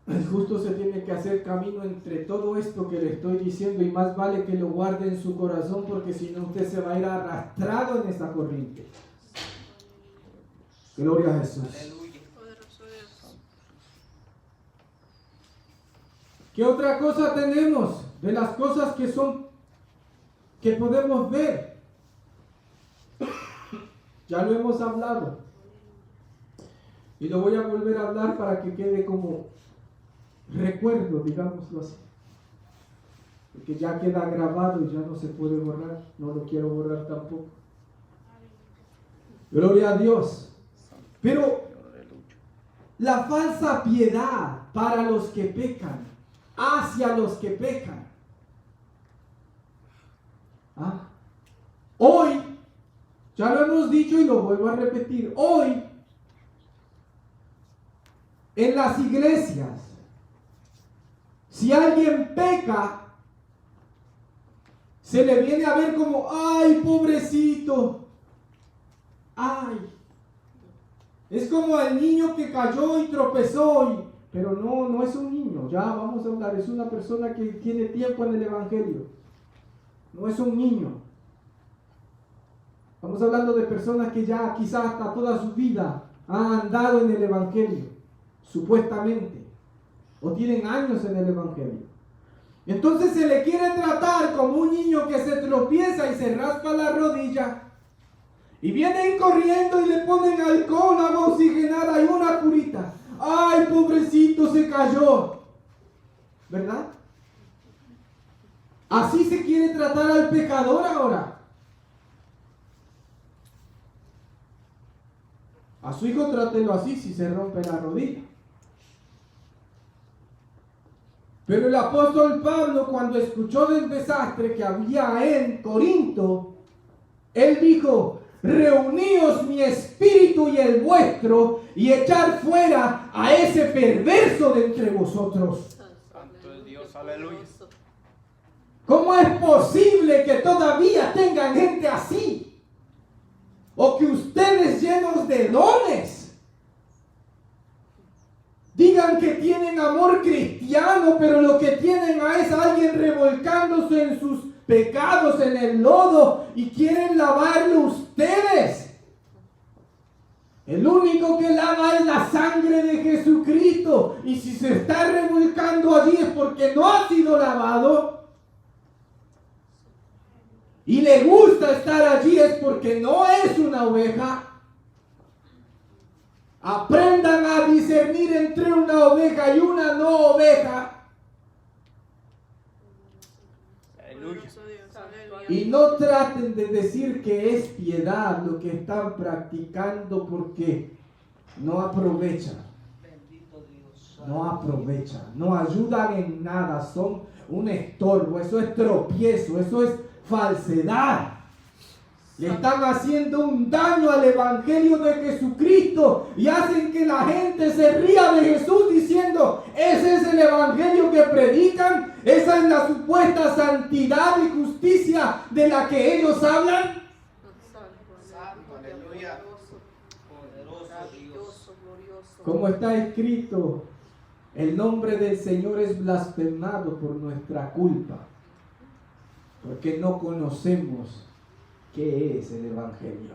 El justo se tiene que hacer camino entre todo esto que le estoy diciendo, y más vale que lo guarde en su corazón, porque si no usted se va a ir arrastrado en esa corriente. Gloria a Jesús. Aleluya. Poderoso Dios. ¿Qué otra cosa tenemos de las cosas que podemos ver? Ya lo hemos hablado. Y lo voy a volver a hablar para que quede como recuerdo, digámoslo así. Porque ya queda grabado y ya no se puede borrar. No lo quiero borrar tampoco. Gloria a Dios. Pero la falsa piedad para los que pecan, hacia los que pecan. Hoy, ya lo hemos dicho y lo vuelvo a repetir, hoy en las iglesias, si alguien peca, se le viene a ver como, ay, pobrecito, ay. Es como el niño que cayó y tropezó, pero no es un niño, ya vamos a hablar, es una persona que tiene tiempo en el Evangelio, no es un niño. Estamos hablando de personas que ya quizás hasta toda su vida han andado en el Evangelio, supuestamente, o tienen años en el Evangelio. Entonces se le quiere tratar como un niño que se tropieza y se raspa la rodilla, y vienen corriendo y le ponen alcohol, agua oxigenada y una curita. ¡Ay, pobrecito, se cayó! ¿Verdad? Así se quiere tratar al pecador ahora. A su hijo trátelo así si se rompe la rodilla. Pero el apóstol Pablo, cuando escuchó del desastre que había en Corinto, él dijo: reuníos mi espíritu y el vuestro, y echar fuera a ese perverso de entre vosotros. Santo es Dios, aleluya. ¿Cómo es posible que todavía tengan gente así? O que ustedes, llenos de dones, digan que tienen amor cristiano, pero lo que tienen es alguien revolcándose en sus pecados, en el lodo, y quieren lavarlo ustedes. El único que lava es la sangre de Jesucristo, y si se está revolcando allí es porque no ha sido lavado, y le gusta estar allí es porque no es una oveja. Aprendan a discernir entre una oveja y una no oveja. Aleluya. Y no traten de decir que es piedad lo que están practicando, porque no aprovechan. No aprovechan, no ayudan en nada, son un estorbo, eso es tropiezo, eso es falsedad. Le están haciendo un daño al Evangelio de Jesucristo y hacen que la gente se ría de Jesús diciendo: ese es el Evangelio que predican, esa es la supuesta santidad y justicia de la que ellos hablan. Santo, aleluya. Poderoso Dios. Como está escrito, el nombre del Señor es blasfemado por nuestra culpa, porque no conocemos qué es el Evangelio.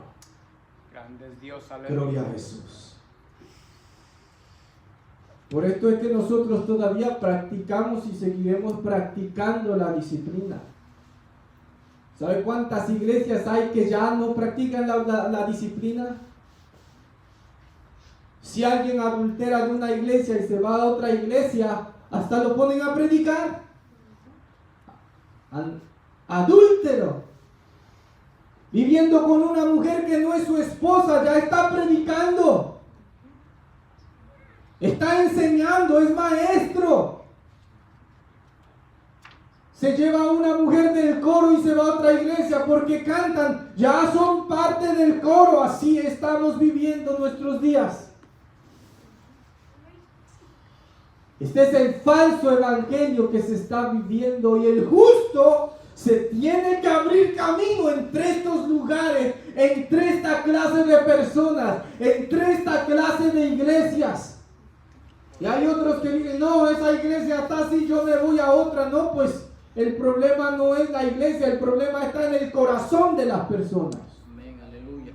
Grande es Dios, aleluya. Gloria a Jesús. Por esto es que nosotros todavía practicamos y seguiremos practicando la disciplina. ¿Sabe cuántas iglesias hay que ya no practican la disciplina? Si alguien adultera de una iglesia y se va a otra iglesia, hasta lo ponen a predicar. Adúltero, viviendo con una mujer que no es su esposa, ya está predicando, está enseñando, es maestro. Se lleva a una mujer del coro y se va a otra iglesia porque cantan, ya son parte del coro. Así estamos viviendo nuestros días. Este es el falso evangelio que se está viviendo, y el justo se tiene que abrir camino entre estos lugares, entre esta clase de personas, entre esta clase de iglesias. Y hay otros que dicen: no, esa iglesia está así, yo me voy a otra. No, pues el problema no es la iglesia, el problema está en el corazón de las personas. Amén, aleluya.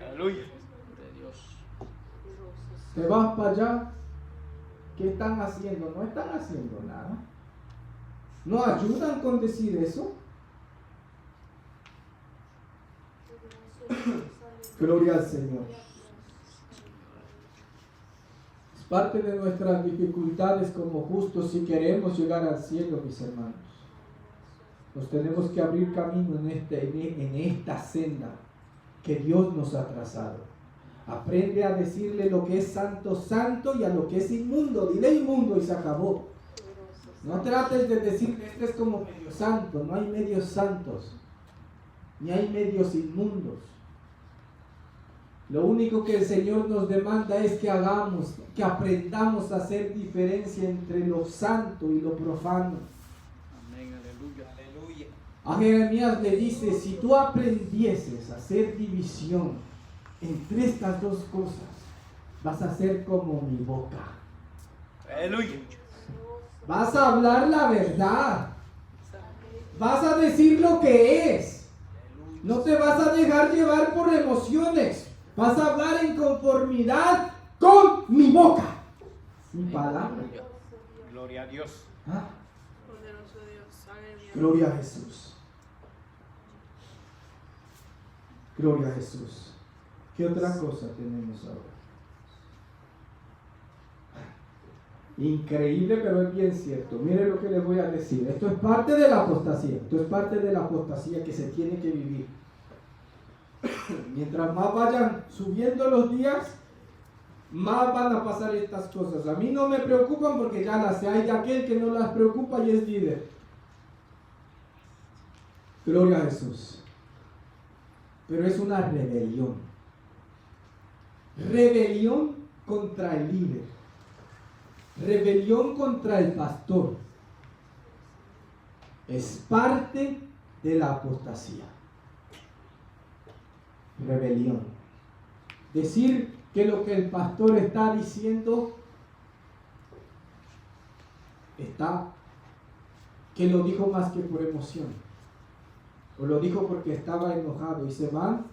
Aleluya. De Dios. Te vas para allá, ¿qué están haciendo? No están haciendo nada. ¿No ayudan con decir eso? Gloria al Señor. Es parte de nuestras dificultades como justos si queremos llegar al cielo, mis hermanos. Nos tenemos que abrir camino en esta senda que Dios nos ha trazado. Aprende a decirle lo que es santo, santo, y a lo que es inmundo, dile inmundo y se acabó. No trates de decir que este es como medio santo. No hay medios santos, ni hay medios inmundos. Lo único que el Señor nos demanda es que hagamos, que aprendamos a hacer diferencia entre lo santo y lo profano. Amén, aleluya, aleluya. A Jeremías le dice, si tú aprendieses a hacer división entre estas dos cosas, vas a ser como mi boca. Aleluya. Vas a hablar la verdad. Vas a decir lo que es. No te vas a dejar llevar por emociones. Vas a hablar en conformidad con mi boca. Mi palabra. Gloria a Dios. ¿Ah? Poderoso Dios. Aleluya. Gloria a Jesús. Gloria a Jesús. ¿Qué otra cosa tenemos ahora? Increíble, pero es bien cierto. Mire lo que les voy a decir. Esto es parte de la apostasía. Esto es parte de la apostasía que se tiene que vivir. Mientras más vayan subiendo los días, más van a pasar estas cosas. A mí no me preocupan porque ya las sé. Hay de aquel que no las preocupa y es líder. Gloria a Jesús. Pero es una rebelión. Rebelión contra el líder. Rebelión contra el pastor. Es parte de la apostasía. Rebelión. Decir que lo que el pastor está diciendo que lo dijo más que por emoción, o lo dijo porque estaba enojado, y se van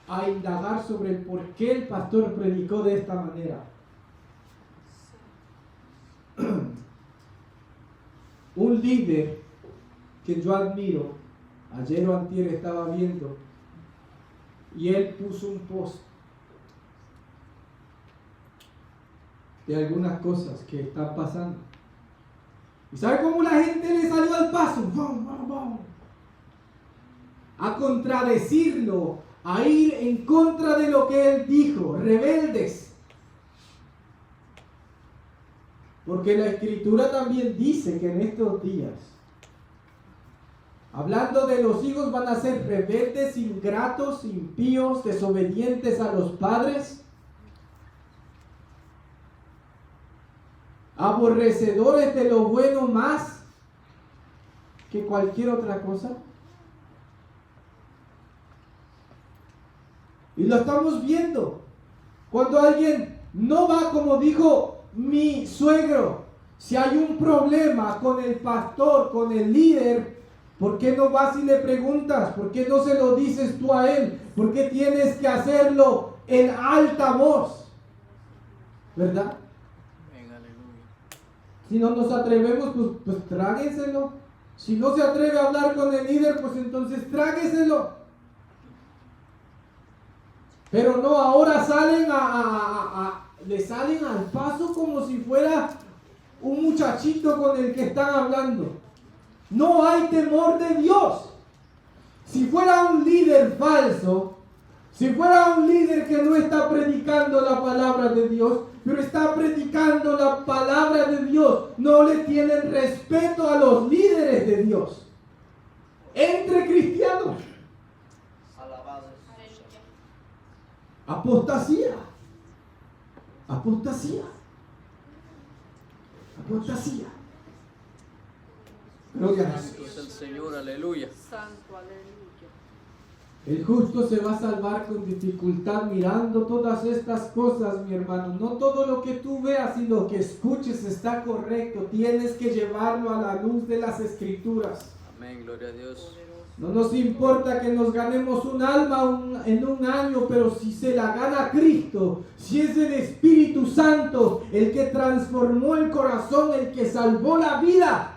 a indagar sobre el por qué el pastor predicó de esta manera. Un líder que yo admiro, ayer o antier estaba viendo, y él puso un post de algunas cosas que están pasando. ¿Y sabe cómo la gente le salió al paso? ¡Bum, bum, bum! A contradecirlo, a ir en contra de lo que él dijo, rebeldes. Porque la Escritura también dice que en estos días, hablando de los hijos, van a ser rebeldes, ingratos, impíos, desobedientes a los padres, aborrecedores de lo bueno más que cualquier otra cosa. Y lo estamos viendo. Cuando alguien no va, como dijo mi suegro, si hay un problema con el pastor, con el líder, ¿por qué no vas y le preguntas? ¿Por qué no se lo dices tú a él? ¿Por qué tienes que hacerlo en alta voz? ¿Verdad? Amén, aleluya. Si no nos atrevemos, pues trágueselo. Si no se atreve a hablar con el líder, pues entonces trágueselo. Pero no, ahora salen le salen al paso como si fuera un muchachito con el que están hablando. No hay temor de Dios. Si fuera un líder falso, si fuera un líder que no está predicando la palabra de Dios, pero está predicando la palabra de Dios, no le tienen respeto a los líderes de Dios. Entre cristianos. Alabado. Apostasía. Apostasía. Apostasía. Gloria a Jesús. Santo es el Señor, aleluya. Santo, aleluya. El justo se va a salvar con dificultad mirando todas estas cosas, mi hermano. No todo lo que tú veas y lo que escuches está correcto. Tienes que llevarlo a la luz de las Escrituras. Amén, gloria a Dios. No nos importa que nos ganemos un alma en un año, pero si se la gana Cristo, si es el Espíritu Santo el que transformó el corazón, el que salvó la vida,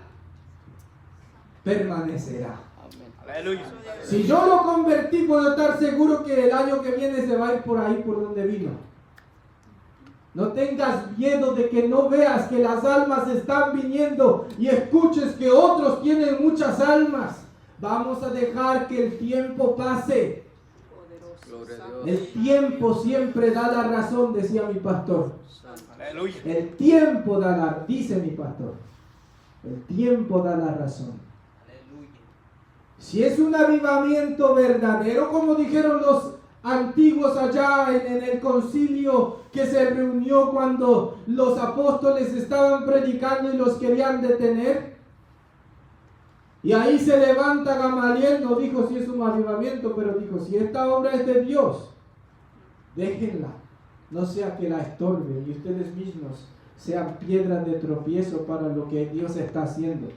permanecerá. Amén. Aleluya. Si yo lo convertí, puedo estar seguro que el año que viene se va a ir por ahí por donde vino. No tengas miedo de que no veas que las almas están viniendo y escuches que otros tienen muchas almas. Vamos a dejar que el tiempo pase. Gloria a Dios. El tiempo siempre da la razón, decía mi pastor. Aleluya. El tiempo da la, dice mi pastor. El tiempo da la razón. Aleluya. Si es un avivamiento verdadero, como dijeron los antiguos allá en el concilio que se reunió cuando los apóstoles estaban predicando y los querían detener. Y ahí se levanta Gamaliel, no dijo si es un avivamiento, pero dijo, si esta obra es de Dios, déjenla, no sea que la estorben y ustedes mismos sean piedras de tropiezo para lo que Dios está haciendo.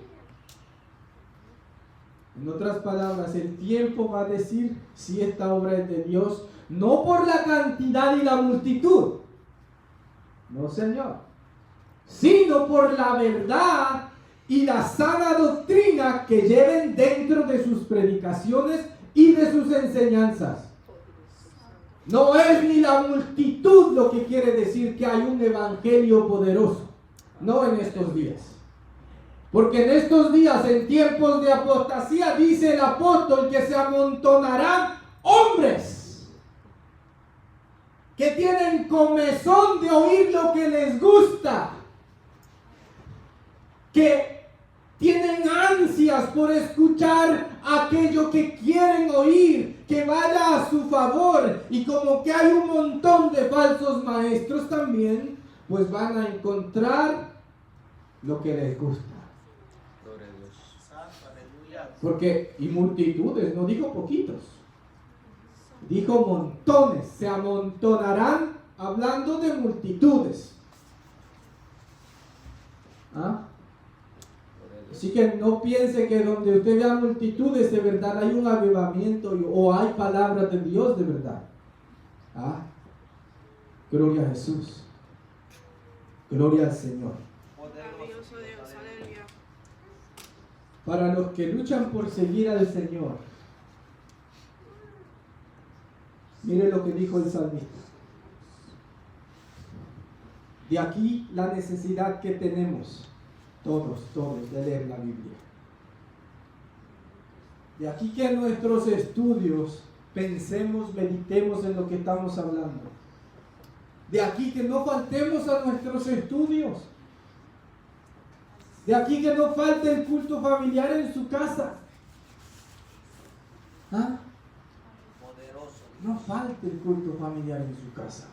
En otras palabras, el tiempo va a decir si esta obra es de Dios, no por la cantidad y la multitud, no señor, sino por la verdad y la sana doctrina que lleven dentro de sus predicaciones y de sus enseñanzas. No es ni la multitud lo que quiere decir que hay un evangelio poderoso, no en estos días. Porque en estos días, en tiempos de apostasía, dice el apóstol que se amontonarán hombres que tienen comezón de oír lo que les gusta, que tienen ansias por escuchar aquello que quieren oír, que vaya a su favor, y como que hay un montón de falsos maestros también, pues van a encontrar lo que les gusta. Gloria a Dios. Porque, y multitudes, no dijo poquitos, dijo montones, se amontonarán, hablando de multitudes. ¿Ah? Así que no piense que donde usted vea multitudes de verdad hay un avivamiento o hay palabras de Dios de verdad. ¿Ah? Gloria a Jesús. Gloria al Señor. Maravilloso Dios, aleluya. Para los que luchan por seguir al Señor, mire lo que dijo el salmista. De aquí la necesidad que tenemos, todos, de leer la Biblia. De aquí que en nuestros estudios pensemos, meditemos en lo que estamos hablando. De aquí que no faltemos a nuestros estudios. De aquí que no falte el culto familiar en su casa. ¿Ah? No falte el culto familiar en su casa.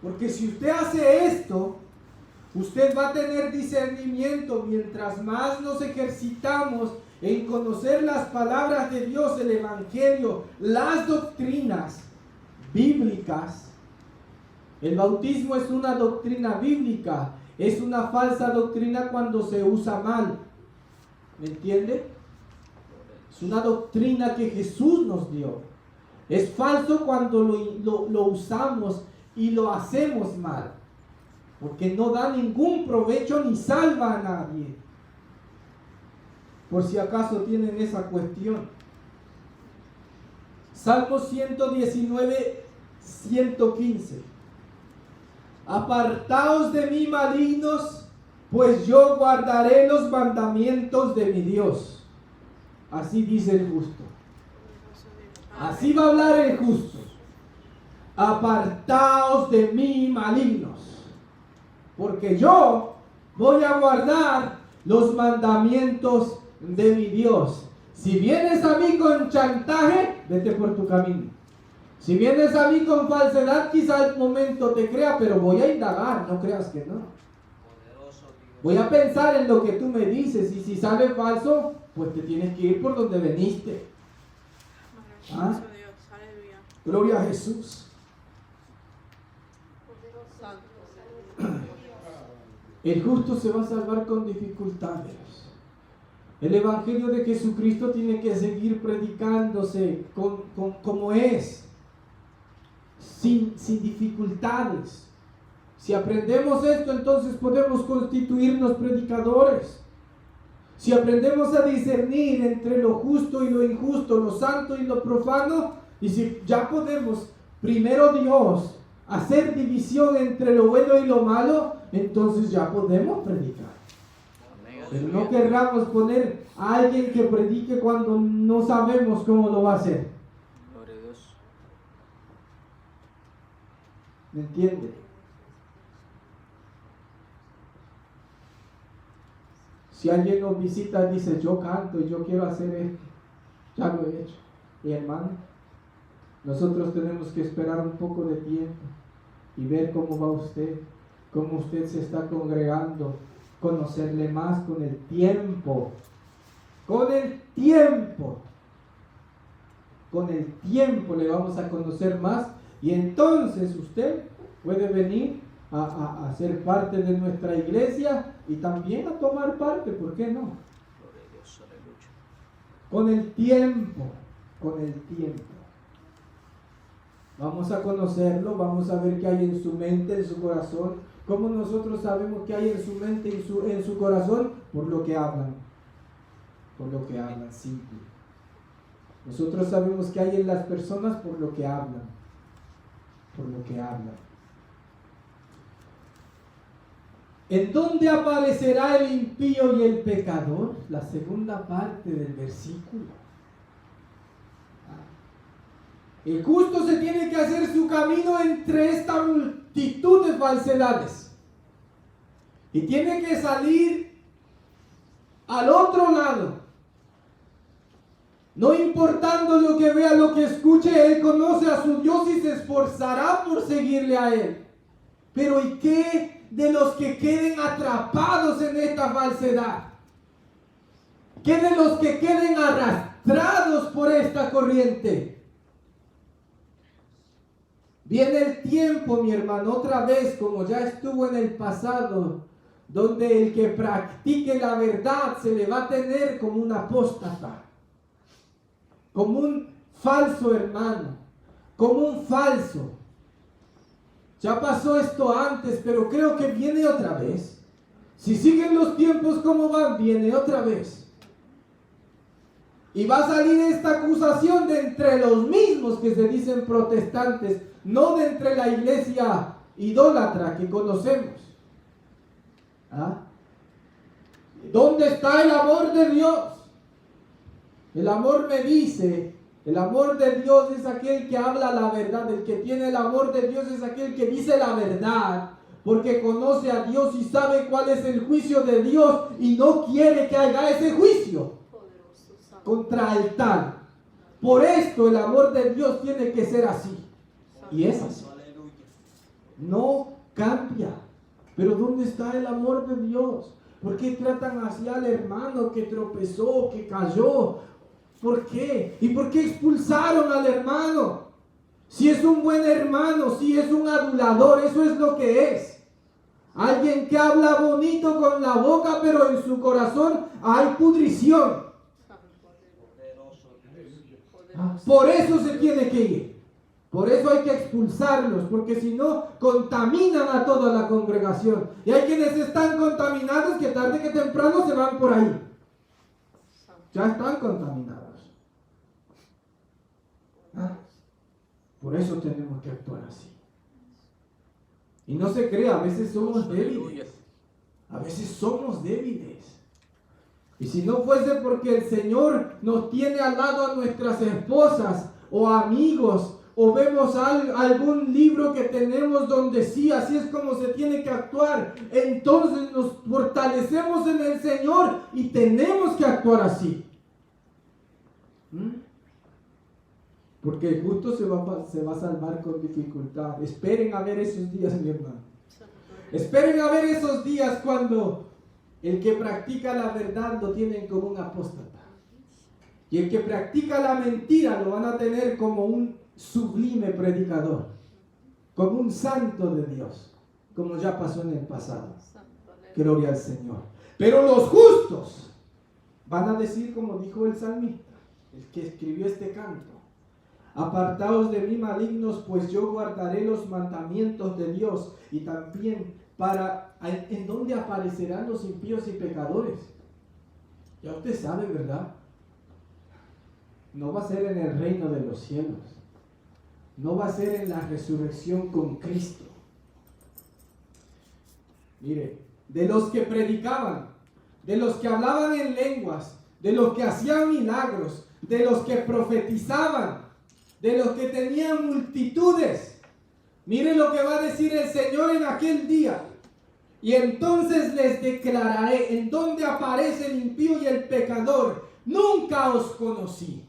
Porque si usted hace esto, usted va a tener discernimiento. Mientras más nos ejercitamos en conocer las palabras de Dios, el Evangelio, las doctrinas bíblicas. El bautismo es una doctrina bíblica. Es una falsa doctrina cuando se usa mal. ¿Me entiende? Es una doctrina que Jesús nos dio. Es falso cuando lo usamos y lo hacemos mal, porque no da ningún provecho ni salva a nadie. Por si acaso tienen esa cuestión. Salmo 119, 115. Apartaos de mí, malignos, pues yo guardaré los mandamientos de mi Dios. Así dice el justo. Así va a hablar el justo. Apartaos de mí, malignos, porque yo voy a guardar los mandamientos de mi Dios. Si vienes a mí con chantaje, vete por tu camino. Si vienes a mí con falsedad, quizá al momento te crea, pero voy a indagar, no creas que no. Voy a pensar en lo que tú me dices, y si sale falso, pues te tienes que ir por donde veniste. Maravilloso Dios, aleluya. Gloria a Jesús. El justo se va a salvar con dificultades. El Evangelio de Jesucristo tiene que seguir predicándose como es, sin dificultades. Si aprendemos esto, entonces podemos constituirnos predicadores. si aprendemos a discernir entre lo justo y lo injusto, lo santo y lo profano, y si ya podemos, primero Dios, hacer división entre lo bueno y lo malo, entonces ya podemos predicar. Pero no querramos poner a alguien que predique cuando no sabemos cómo lo va a hacer. Gloria a Dios. ¿Me entiende? Si alguien nos visita y dice, yo canto y yo quiero hacer esto, ya lo he hecho. Y hermano, nosotros tenemos que esperar un poco de tiempo y ver cómo va usted, cómo usted se está congregando, conocerle más con el tiempo. Con el tiempo. Con el tiempo le vamos a conocer más y entonces usted puede venir a ser parte de nuestra iglesia y también a tomar parte, ¿por qué no? Gloria a Dios, aleluya. Con el tiempo, con el tiempo. Vamos a conocerlo, vamos a ver qué hay en su mente, en su corazón. ¿Cómo nosotros sabemos qué hay en su mente y en su corazón? Por lo que hablan. Por lo que hablan, simple. Nosotros sabemos qué hay en las personas por lo que hablan. Por lo que hablan. ¿En dónde aparecerá el impío y el pecador? La segunda parte del versículo. El justo se tiene que hacer su camino entre esta multitud de falsedades. Y tiene que salir al otro lado. No importando lo que vea, lo que escuche, él conoce a su Dios y se esforzará por seguirle a él. Pero ¿y qué de los que queden atrapados en esta falsedad? ¿Qué de los que queden arrastrados por esta corriente? Viene el tiempo, mi hermano, otra vez, como ya estuvo en el pasado, donde el que practique la verdad se le va a tener como un apóstata, como un falso hermano, como un falso. Ya pasó esto antes, pero creo que viene otra vez. Si siguen los tiempos como van, viene otra vez. Y va a salir esta acusación de entre los mismos que se dicen protestantes, no de entre la iglesia idólatra que conocemos. ¿Ah? ¿Dónde está el amor de Dios? El amor me dice, el amor de Dios es aquel que habla la verdad. El que tiene el amor de Dios es aquel que dice la verdad, porque conoce a Dios y sabe cuál es el juicio de Dios y no quiere que haya ese juicio contra el tal. Por esto el amor de Dios tiene que ser así. Y es así. No cambia. Pero ¿dónde está el amor de Dios? ¿Por qué tratan así al hermano que tropezó, que cayó? ¿Por qué? ¿Y por qué expulsaron al hermano? Si es un buen hermano, si es un adulador, eso es lo que es. Alguien que habla bonito con la boca, pero en su corazón hay pudrición. Por eso se tiene que ir. Por eso hay que expulsarlos, porque si no, contaminan a toda la congregación. Y hay quienes están contaminados que tarde que temprano se van por ahí. Ya están contaminados. Por eso tenemos que actuar así. Y no se crea, a veces somos débiles. A veces somos débiles. Y si no fuese porque el Señor nos tiene al lado a nuestras esposas o amigos, o vemos algún libro que tenemos donde sí, así es como se tiene que actuar, entonces nos fortalecemos en el Señor y tenemos que actuar así. Porque el justo se va a salvar con dificultad. Esperen a ver esos días, mi hermano. Esperen a ver esos días cuando el que practica la verdad lo tienen como un apóstata. Y el que practica la mentira lo van a tener como un sublime predicador, como un santo de Dios, como ya pasó en el pasado. Gloria al Señor. Pero los justos van a decir, como dijo el salmista, el que escribió este canto: apartaos de mí, malignos, pues yo guardaré los mandamientos de Dios. Y también ¿en dónde aparecerán los impíos y pecadores? Ya usted sabe, ¿verdad? No va a ser en el reino de los cielos. No va a ser en la resurrección con Cristo. Mire, de los que predicaban, de los que hablaban en lenguas, de los que hacían milagros, de los que profetizaban, de los que tenían multitudes. Mire lo que va a decir el Señor en aquel día. Y entonces les declararé en donde aparece el impío y el pecador: nunca os conocí.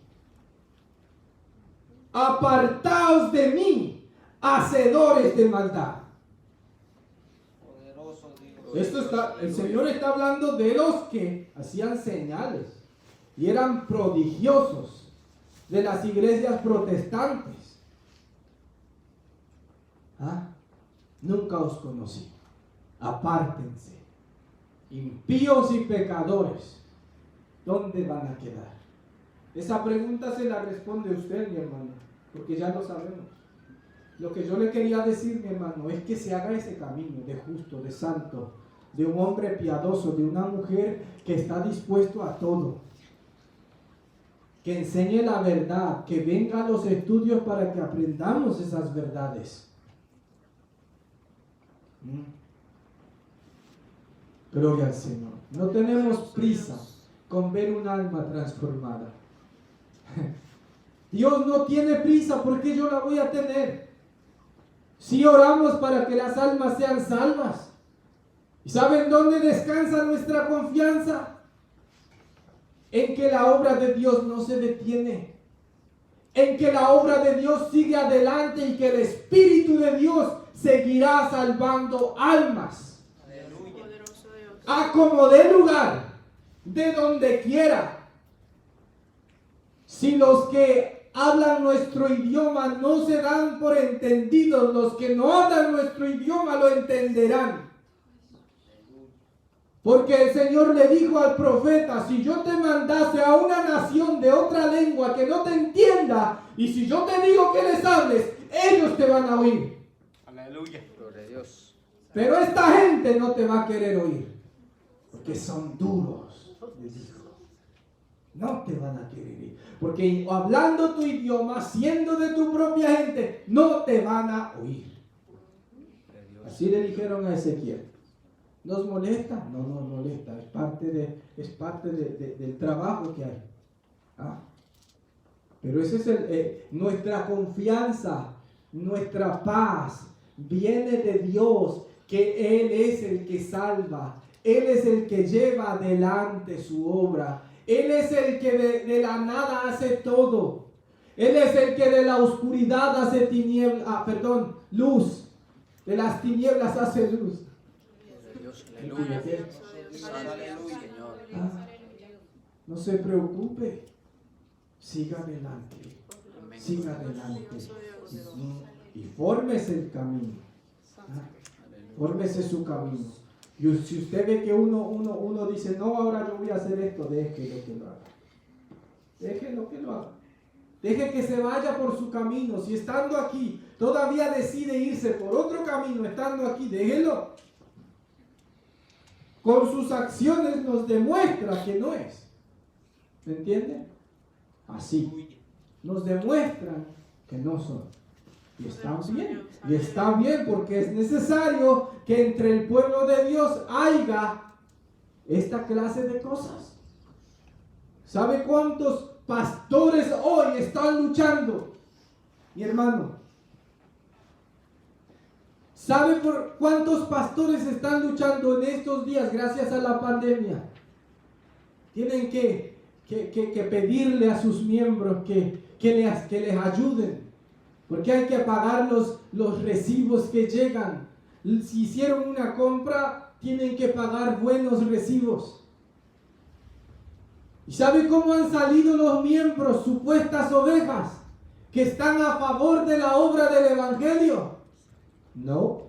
Apartaos de mí, hacedores de maldad. El Señor está hablando de los que hacían señales y eran prodigiosos, de las iglesias protestantes. Nunca os conocí. Apártense, impíos y pecadores. ¿Dónde van a quedar? Esa pregunta se la responde usted, mi hermano, porque ya lo sabemos. Lo que yo le quería decir, mi hermano, es que se haga ese camino de justo, de santo, de un hombre piadoso, de una mujer que está dispuesto a todo. Que enseñe la verdad, que venga a los estudios para que aprendamos esas verdades. Gloria al Señor. No tenemos prisa con ver un alma transformada. Dios no tiene prisa, porque yo la voy a tener. Si oramos para que las almas sean salvas. ¿Y saben dónde descansa nuestra confianza? En que la obra de Dios no se detiene. En que la obra de Dios sigue adelante y que el Espíritu de Dios seguirá salvando almas. A como dé lugar, de donde quiera. Si los que hablan nuestro idioma no se dan por entendidos, los que no hablan nuestro idioma lo entenderán. Porque el Señor le dijo al profeta: si yo te mandase a una nación de otra lengua que no te entienda, y si yo te digo que les hables, ellos te van a oír. Aleluya. Gloria a Dios. Pero esta gente no te va a querer oír, porque son duros, les dijo. No te van a querer oír, porque hablando tu idioma, siendo de tu propia gente, no te van a oír. Así le dijeron a Ezequiel. ¿Nos molesta? No nos molesta, es parte del trabajo que hay. Pero ese es nuestra confianza, nuestra paz viene de Dios, que Él es el que salva, Él es el que lleva adelante su obra, Él es el que de la nada hace todo, Él es el que de la oscuridad hace luz, de las tinieblas hace luz. Aleluya. No se preocupe, siga adelante, siga adelante y fórmese el camino, fórmese su camino. Y si usted ve que uno dice: no, ahora yo voy a hacer esto, déjelo que lo haga, déjelo que lo haga, deje que se vaya por su camino. Si estando aquí todavía decide irse por otro camino, estando aquí, déjelo. Con sus acciones nos demuestra que no es. ¿Me entiende? Así. Nos demuestran que no son. Y está bien. Y está bien, porque es necesario que entre el pueblo de Dios haya esta clase de cosas. ¿Sabe cuántos pastores hoy están luchando? Mi hermano. ¿Sabe por cuántos pastores están luchando en estos días gracias a la pandemia? Tienen que pedirle a sus miembros que les ayuden, porque hay que pagar los recibos que llegan. Si hicieron una compra, tienen que pagar buenos recibos. ¿Y sabe cómo han salido los miembros, supuestas ovejas, que están a favor de la obra del Evangelio? No,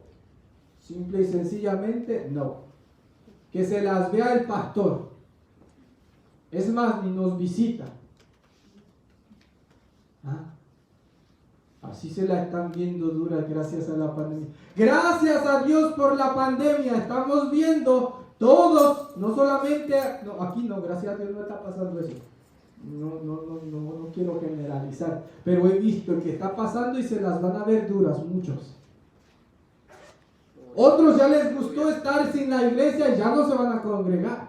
simple y sencillamente no. Que se las vea el pastor. Es más, ni nos visita. Así se la están viendo dura gracias a la pandemia. Gracias a Dios por la pandemia. Estamos viendo Todos, no solamente, no, aquí no, gracias a Dios no está pasando eso. No quiero generalizar, pero he visto que está pasando y se las van a ver duras muchos. Otros ya les gustó estar sin la iglesia y ya no se van a congregar.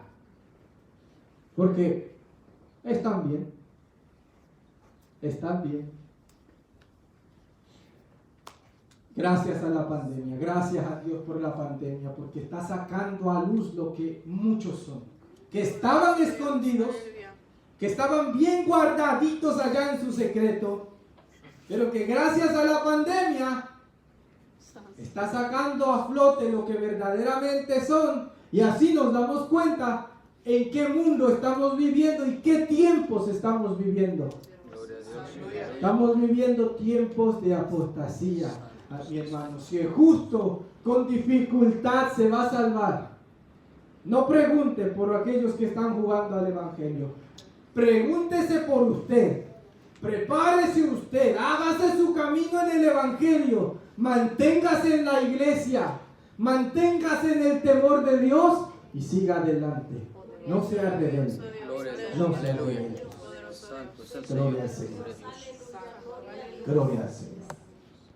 Porque están bien. Están bien. Gracias a la pandemia, gracias a Dios por la pandemia, porque está sacando a luz lo que muchos son, que estaban escondidos, que estaban bien guardaditos allá en su secreto, pero que gracias a la pandemia está sacando a flote lo que verdaderamente son, y así nos damos cuenta en qué mundo estamos viviendo y qué tiempos estamos viviendo. Estamos viviendo tiempos de apostasía. Mi hermano, si el justo con dificultad se va a salvar, no pregunte por aquellos que están jugando al evangelio, pregúntese por usted, prepárese usted, hágase su camino en el evangelio, manténgase en la iglesia, manténgase en el temor de Dios y siga adelante. No sea rebelde, no sea rebelde. Gloria al Señor. Gloria al Señor.